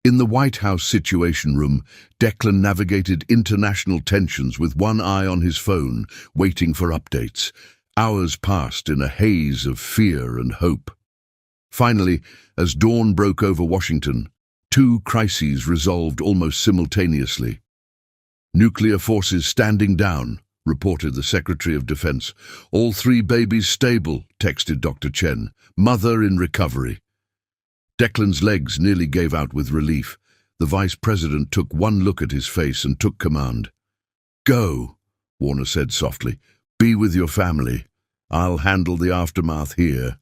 In the White House Situation Room, Declan navigated international tensions with one eye on his phone, waiting for updates. Hours passed in a haze of fear and hope. Finally, as dawn broke over Washington, two crises resolved almost simultaneously. "Nuclear forces standing down," reported the Secretary of Defense. "All three babies stable," texted Dr. Chen. "Mother in recovery." Declan's legs nearly gave out with relief. The Vice President took one look at his face and took command. "Go," Warner said softly. "Be with your family. I'll handle the aftermath here."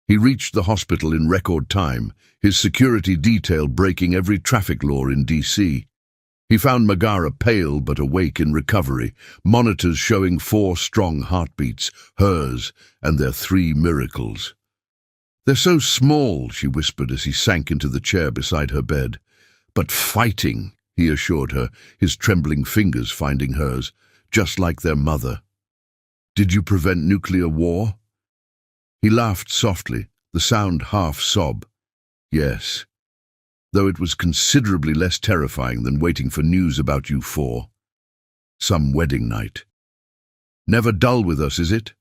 He reached the hospital in record time, his security detail breaking every traffic law in D.C. He found Megara pale but awake in recovery, monitors showing 4 strong heartbeats, hers and their 3 miracles. "They're so small," she whispered as he sank into the chair beside her bed. "But fighting," he assured her, his trembling fingers finding hers, "just like their mother." "Did you prevent nuclear war?" He laughed softly, the sound half sob. "Yes, though it was considerably less terrifying than waiting for news about you 4. Some wedding night. Never dull with us, is it?"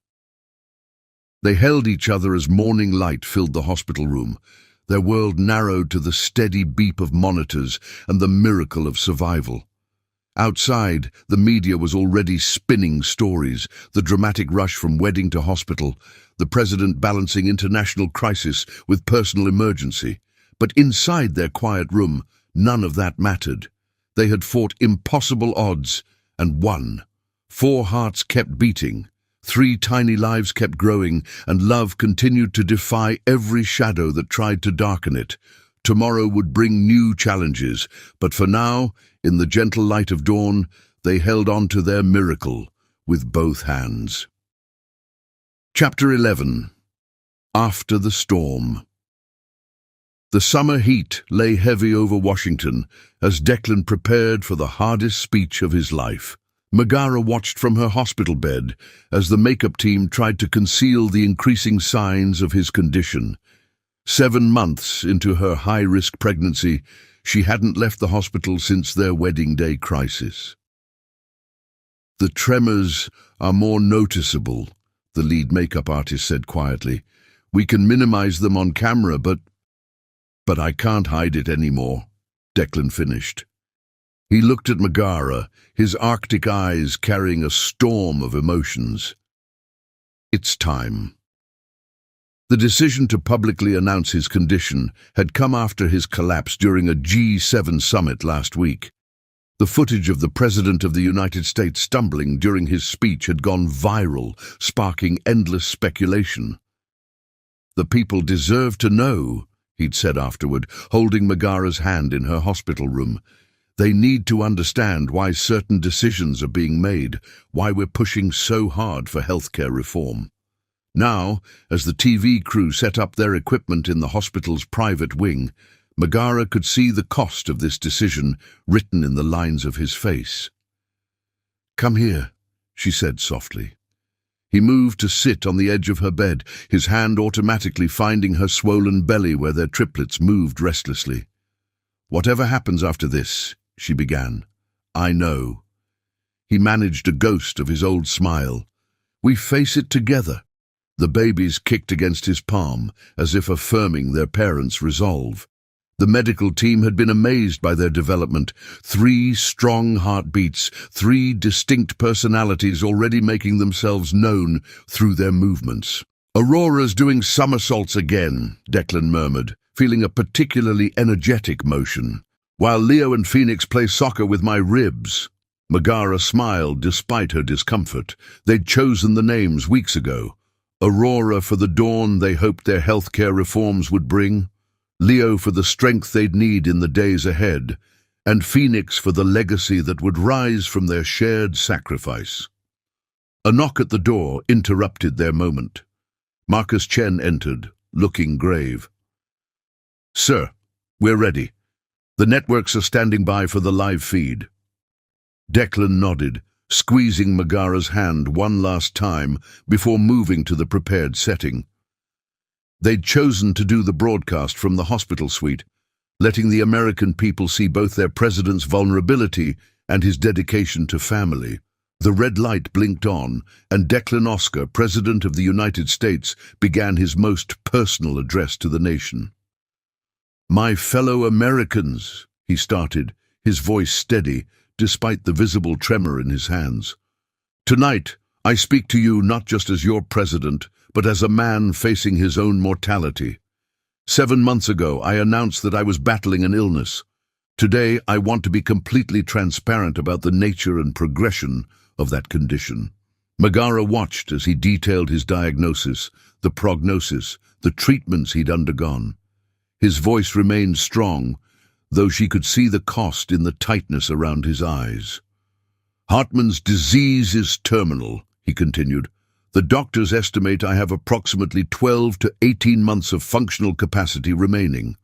They held each other as morning light filled the hospital room, their world narrowed to the steady beep of monitors and the miracle of survival. Outside, the media was already spinning stories, the dramatic rush from wedding to hospital, the president balancing international crisis with personal emergency. But inside their quiet room, none of that mattered. They had fought impossible odds and won. 4 hearts kept beating. 3 tiny lives kept growing, and love continued to defy every shadow that tried to darken it. Tomorrow would bring new challenges, but for now, in the gentle light of dawn, they held on to their miracle with both hands. Chapter 11. After the Storm. The summer heat lay heavy over Washington as Declan prepared for the hardest speech of his life. Megara watched from her hospital bed as the makeup team tried to conceal the increasing signs of his condition. 7 months into her high-risk pregnancy, she hadn't left the hospital since their wedding day crisis. "The tremors are more noticeable," the lead makeup artist said quietly. "We can minimize them on camera, but I can't hide it anymore," Declan finished. He looked at Megara, his Arctic eyes carrying a storm of emotions. "It's time." The decision to publicly announce his condition had come after his collapse during a G7 summit last week. The footage of the President of the United States stumbling during his speech had gone viral, sparking endless speculation. "The people deserve to know," he'd said afterward, holding Megara's hand in her hospital room. "They need to understand why certain decisions are being made, why we're pushing so hard for healthcare reform." Now, as the TV crew set up their equipment in the hospital's private wing, Megara could see the cost of this decision written in the lines of his face. "Come here," she said softly. He moved to sit on the edge of her bed, his hand automatically finding her swollen belly where their triplets moved restlessly. "Whatever happens after this," she began, "I know." He managed a ghost of his old smile. "We face it together." The babies kicked against his palm, as if affirming their parents' resolve. The medical team had been amazed by their development. 3 strong heartbeats, 3 distinct personalities already making themselves known through their movements. "Aurora's doing somersaults again," Declan murmured, feeling a particularly energetic motion. "While Leo and Phoenix play soccer with my ribs." Megara smiled despite her discomfort. They'd chosen the names weeks ago. Aurora for the dawn they hoped their healthcare reforms would bring, Leo for the strength they'd need in the days ahead, and Phoenix for the legacy that would rise from their shared sacrifice. A knock at the door interrupted their moment. Marcus Chen entered, looking grave. "Sir, we're ready. The networks are standing by for the live feed." Declan nodded, squeezing Megara's hand one last time before moving to the prepared setting. They'd chosen to do the broadcast from the hospital suite, letting the American people see both their president's vulnerability and his dedication to family. The red light blinked on, and Declan Oscar, President of the United States, began his most personal address to the nation. "My fellow Americans," he started, his voice steady, despite the visible tremor in his hands. "Tonight, I speak to you not just as your president, but as a man facing his own mortality. 7 months ago, I announced that I was battling an illness. Today, I want to be completely transparent about the nature and progression of that condition." Megara watched as he detailed his diagnosis, the prognosis, the treatments he'd undergone. His voice remained strong, though she could see the cost in the tightness around his eyes. "Hartmann's disease is terminal," he continued. "The doctors estimate I have approximately 12 to 18 months of functional capacity remaining.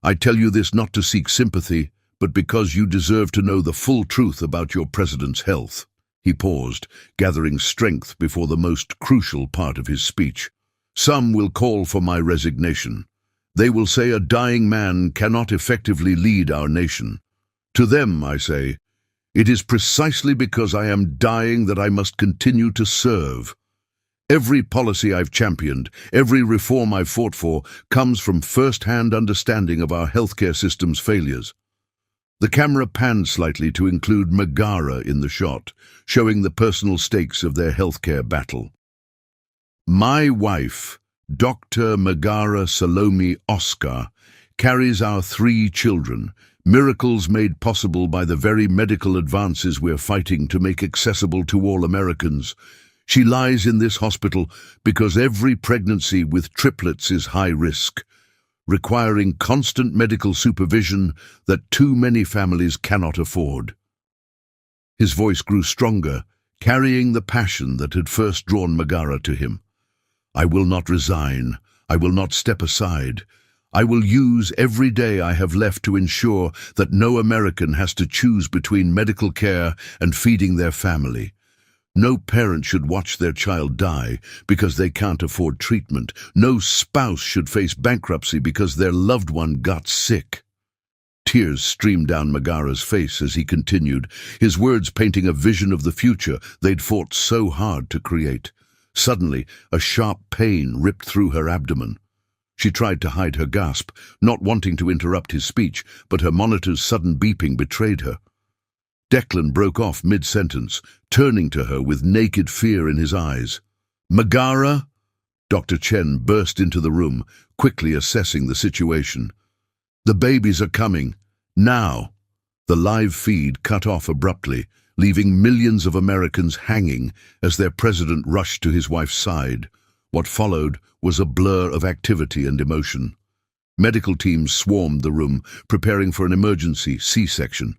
I tell you this not to seek sympathy, but because you deserve to know the full truth about your president's health." He paused, gathering strength before the most crucial part of his speech. "Some will call for my resignation. They will say a dying man cannot effectively lead our nation. To them, I say, it is precisely because I am dying that I must continue to serve. Every policy I've championed, every reform I've fought for, comes from first-hand understanding of our healthcare system's failures." The camera panned slightly to include Megara in the shot, showing the personal stakes of their healthcare battle. "My wife, Dr. Megara Salome Oscar, carries our 3 children, miracles made possible by the very medical advances we're fighting to make accessible to all Americans. She lies in this hospital because every pregnancy with triplets is high risk, requiring constant medical supervision that too many families cannot afford." His voice grew stronger, carrying the passion that had first drawn Megara to him. "I will not resign. I will not step aside. I will use every day I have left to ensure that no American has to choose between medical care and feeding their family. No parent should watch their child die because they can't afford treatment. No spouse should face bankruptcy because their loved one got sick. Tears streamed down Megara's face as he continued, his words painting a vision of the future they'd fought so hard to create. Suddenly, a sharp pain ripped through her abdomen. She tried to hide her gasp, not wanting to interrupt his speech, but her monitor's sudden beeping betrayed her. Declan broke off mid-sentence, turning to her with naked fear in his eyes. "Megara?" Dr. Chen burst into the room, quickly assessing the situation. "The babies are coming. Now." The live feed cut off abruptly, leaving millions of Americans hanging as their president rushed to his wife's side. What followed was a blur of activity and emotion. Medical teams swarmed the room, preparing for an emergency C-section.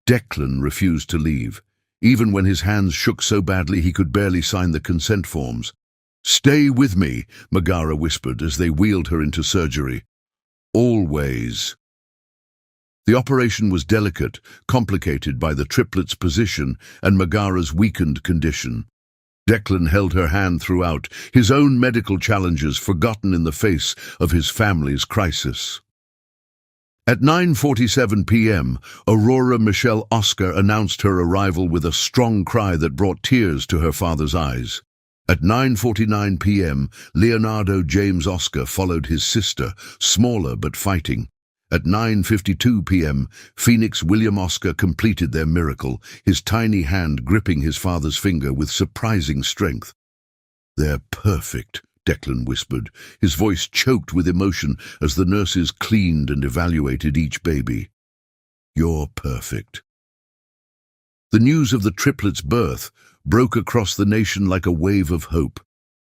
Declan refused to leave, even when his hands shook so badly he could barely sign the consent forms. "Stay with me," Megara whispered as they wheeled her into surgery. "Always." The operation was delicate, complicated by the triplets' position and Megara's weakened condition. Declan held her hand throughout, his own medical challenges forgotten in the face of his family's crisis. At 9:47 p.m., Aurora Michelle Oscar announced her arrival with a strong cry that brought tears to her father's eyes. At 9:49 p.m., Leonardo James Oscar followed his sister, smaller but fighting. At 9:52 p.m., Phoenix William Oscar completed their miracle, his tiny hand gripping his father's finger with surprising strength. "They're perfect," Declan whispered, his voice choked with emotion as the nurses cleaned and evaluated each baby. "You're perfect." The news of the triplets' birth broke across the nation like a wave of hope.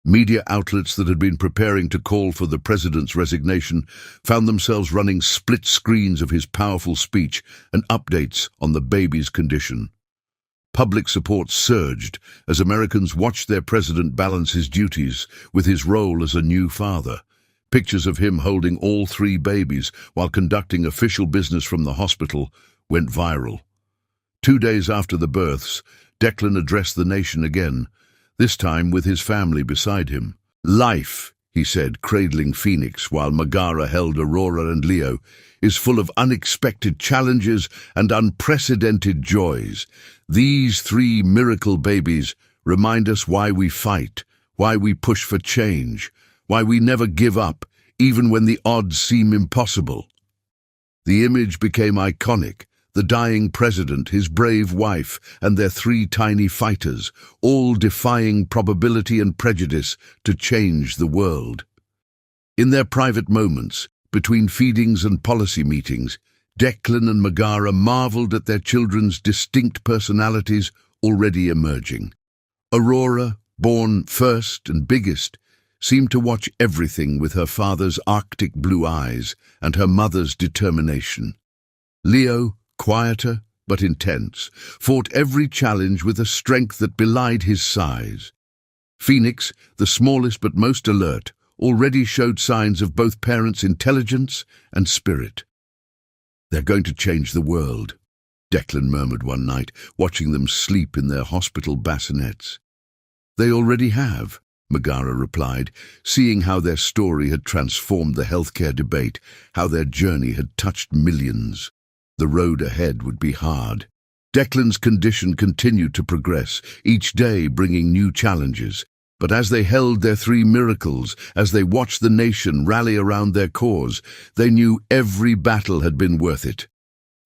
Media outlets that had been preparing to call for the president's resignation found themselves running split screens of his powerful speech and updates on the baby's condition. Public support surged as Americans watched their president balance his duties with his role as a new father. Pictures of him holding all three babies while conducting official business from the hospital went viral. 2 days after the births, Declan addressed the nation again, this time with his family beside him. "Life," he said, cradling Phoenix while Megara held Aurora and Leo, "is full of unexpected challenges and unprecedented joys. These 3 miracle babies remind us why we fight, why we push for change, why we never give up, even when the odds seem impossible." The image became iconic. The dying president, his brave wife, and their 3 tiny fighters, all defying probability and prejudice to change the world. In their private moments, between feedings and policy meetings, Declan and Megara marveled at their children's distinct personalities already emerging. Aurora, born first and biggest, seemed to watch everything with her father's Arctic blue eyes and her mother's determination. Leo, quieter but intense, fought every challenge with a strength that belied his size. Phoenix, the smallest but most alert, already showed signs of both parents' intelligence and spirit. "They're going to change the world," Declan murmured one night, watching them sleep in their hospital bassinets. "They already have," Megara replied, seeing how their story had transformed the healthcare debate, how their journey had touched millions. The road ahead would be hard. Declan's condition continued to progress, each day bringing new challenges. But as they held their 3 miracles, as they watched the nation rally around their cause, they knew every battle had been worth it.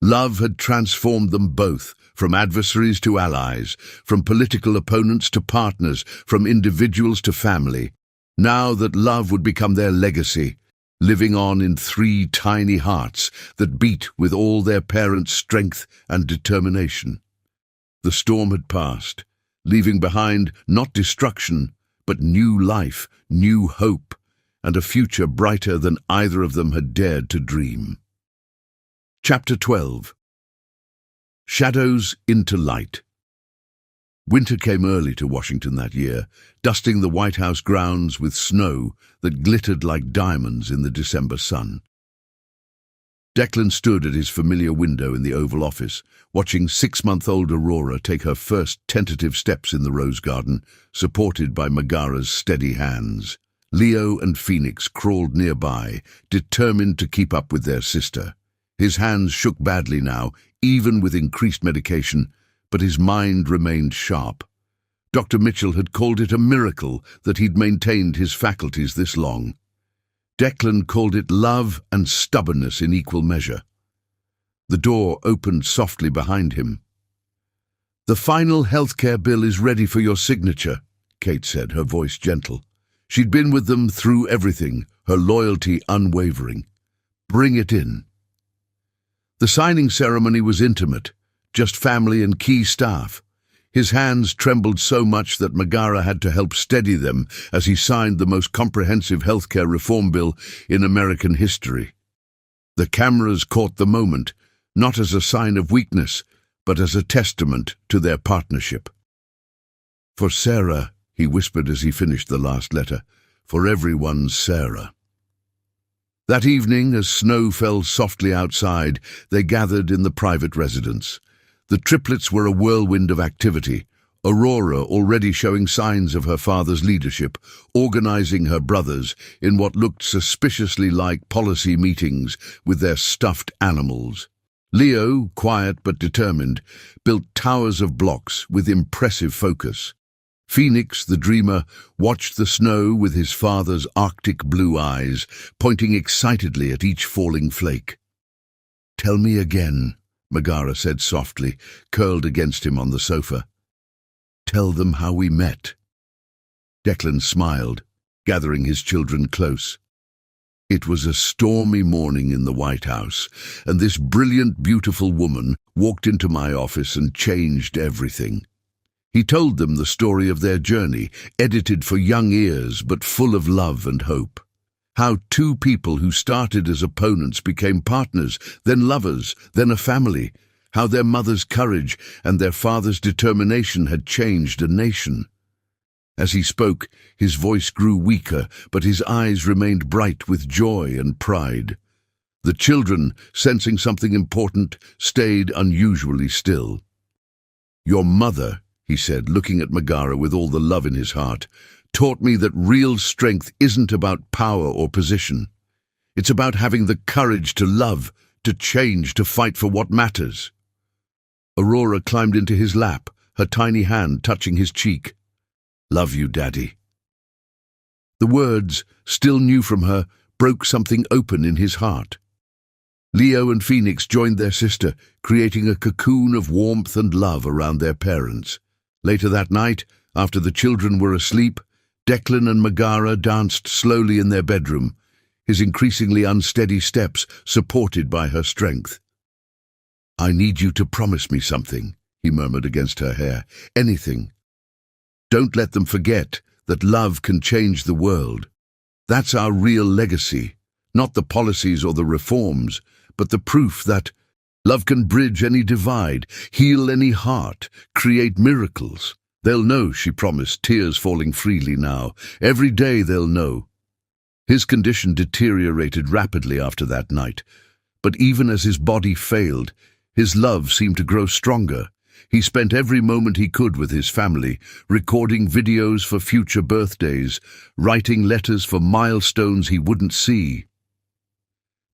Love had transformed them both, from adversaries to allies, from political opponents to partners, from individuals to family. Now that love would become their legacy, living on in 3 tiny hearts that beat with all their parents' strength and determination. The storm had passed, leaving behind not destruction, but new life, new hope, and a future brighter than either of them had dared to dream. Chapter 12. Shadows into Light. Winter came early to Washington that year, dusting the White House grounds with snow that glittered like diamonds in the December sun. Declan stood at his familiar window in the Oval Office, watching 6-month-old Aurora take her first tentative steps in the rose garden, supported by Megara's steady hands. Leo and Phoenix crawled nearby, determined to keep up with their sister. His hands shook badly now, even with increased medication, but his mind remained sharp. Dr. Mitchell had called it a miracle that he'd maintained his faculties this long. Declan called it love and stubbornness in equal measure. The door opened softly behind him. "The final healthcare bill is ready for your signature," Kate said, her voice gentle. She'd been with them through everything, her loyalty unwavering. "Bring it in." The signing ceremony was intimate, just family and key staff. His hands trembled so much that Megara had to help steady them as he signed the most comprehensive healthcare reform bill in American history. The cameras caught the moment, not as a sign of weakness, but as a testament to their partnership. "For Sarah," he whispered as he finished the last letter, "for everyone's Sarah." That evening, as snow fell softly outside, they gathered in the private residence. The triplets were a whirlwind of activity, Aurora already showing signs of her father's leadership, organizing her brothers in what looked suspiciously like policy meetings with their stuffed animals. Leo, quiet but determined, built towers of blocks with impressive focus. Phoenix, the dreamer, watched the snow with his father's Arctic blue eyes, pointing excitedly at each falling flake. "Tell me again," Megara said softly, curled against him on the sofa. "Tell them how we met." Declan smiled, gathering his children close. "It was a stormy morning in the White House, and this brilliant, beautiful woman walked into my office and changed everything." He told them the story of their journey, edited for young ears but full of love and hope. How two people who started as opponents became partners, then lovers, then a family. How their mother's courage and their father's determination had changed a nation. As he spoke, his voice grew weaker, but his eyes remained bright with joy and pride. The children, sensing something important, stayed unusually still. "Your mother," he said, looking at Megara with all the love in his heart, "taught me that real strength isn't about power or position. It's about having the courage to love, to change, to fight for what matters." Aurora climbed into his lap, her tiny hand touching his cheek. "Love you, Daddy." The words, still new from her, broke something open in his heart. Leo and Phoenix joined their sister, creating a cocoon of warmth and love around their parents. Later that night, after the children were asleep, Declan and Megara danced slowly in their bedroom, his increasingly unsteady steps supported by her strength. "I need you to promise me something," he murmured against her hair. "Anything. Don't let them forget that love can change the world. That's our real legacy, not the policies or the reforms, but the proof that love can bridge any divide, heal any heart, create miracles. They'll know," she promised, tears falling freely now. "Every day they'll know." His condition deteriorated rapidly after that night, but even as his body failed, his love seemed to grow stronger. He spent every moment he could with his family, recording videos for future birthdays, writing letters for milestones he wouldn't see.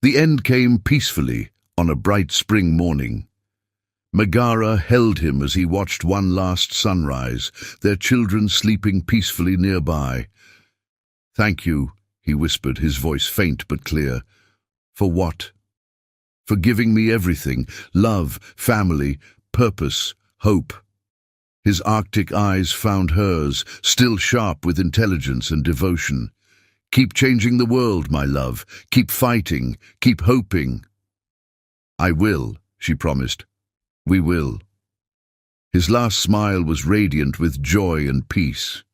The end came peacefully on a bright spring morning. Megara held him as he watched one last sunrise, their children sleeping peacefully nearby. "Thank you," he whispered, his voice faint but clear. "For what?" "For giving me everything, love, family, purpose, hope." His Arctic eyes found hers, still sharp with intelligence and devotion. "Keep changing the world, my love. Keep fighting. Keep hoping." "I will," she promised. "We will." His last smile was radiant with joy and peace.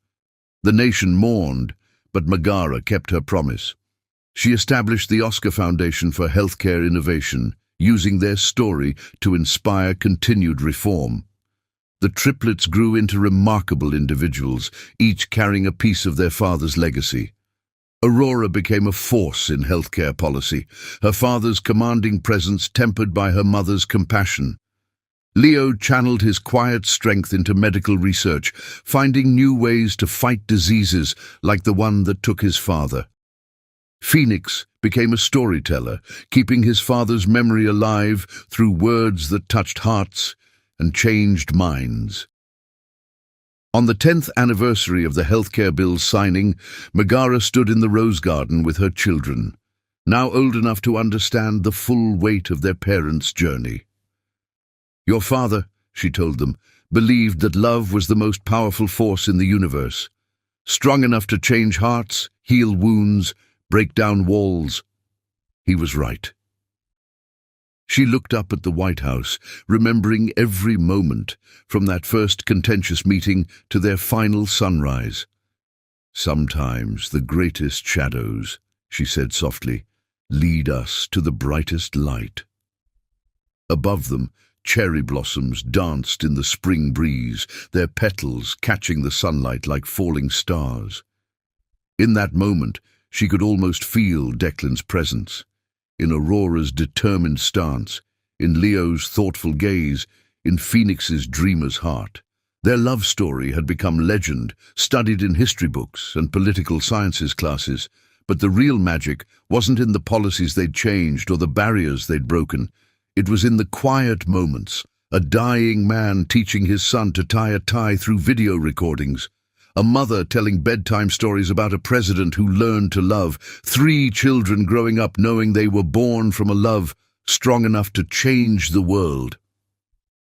The nation mourned, but Megara kept her promise. She established the Oscar Foundation for Healthcare Innovation, using their story to inspire continued reform. The triplets grew into remarkable individuals, each carrying a piece of their father's legacy. Aurora became a force in healthcare policy, her father's commanding presence tempered by her mother's compassion. Leo channeled his quiet strength into medical research, finding new ways to fight diseases like the one that took his father. Phoenix became a storyteller, keeping his father's memory alive through words that touched hearts and changed minds. On the 10th anniversary of the healthcare bill's signing, Megara stood in the rose garden with her children, now old enough to understand the full weight of their parents' journey. "Your father," she told them, "believed that love was the most powerful force in the universe, strong enough to change hearts, heal wounds, break down walls." He was right. She looked up at the White House, remembering every moment, from that first contentious meeting to their final sunrise. "Sometimes the greatest shadows," she said softly, "lead us to the brightest light." Above them, cherry blossoms danced in the spring breeze, their petals catching the sunlight like falling stars. In that moment, she could almost feel Declan's presence. In Aurora's determined stance, in Leo's thoughtful gaze, in Phoenix's dreamer's heart. Their love story had become legend, studied in history books and political sciences classes, but the real magic wasn't in the policies they'd changed or the barriers they'd broken. It was in the quiet moments, a dying man teaching his son to tie a tie through video recordings, a mother telling bedtime stories about a president who learned to love, 3 children growing up knowing they were born from a love strong enough to change the world.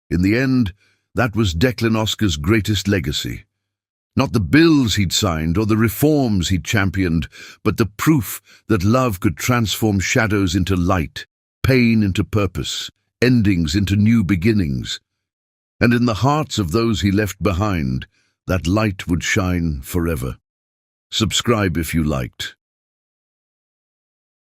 In the end, that was Declan Oscar's greatest legacy. Not the bills he'd signed or the reforms he'd championed, but the proof that love could transform shadows into light, pain into purpose, endings into new beginnings. And in the hearts of those he left behind, that light would shine forever. Subscribe if you liked.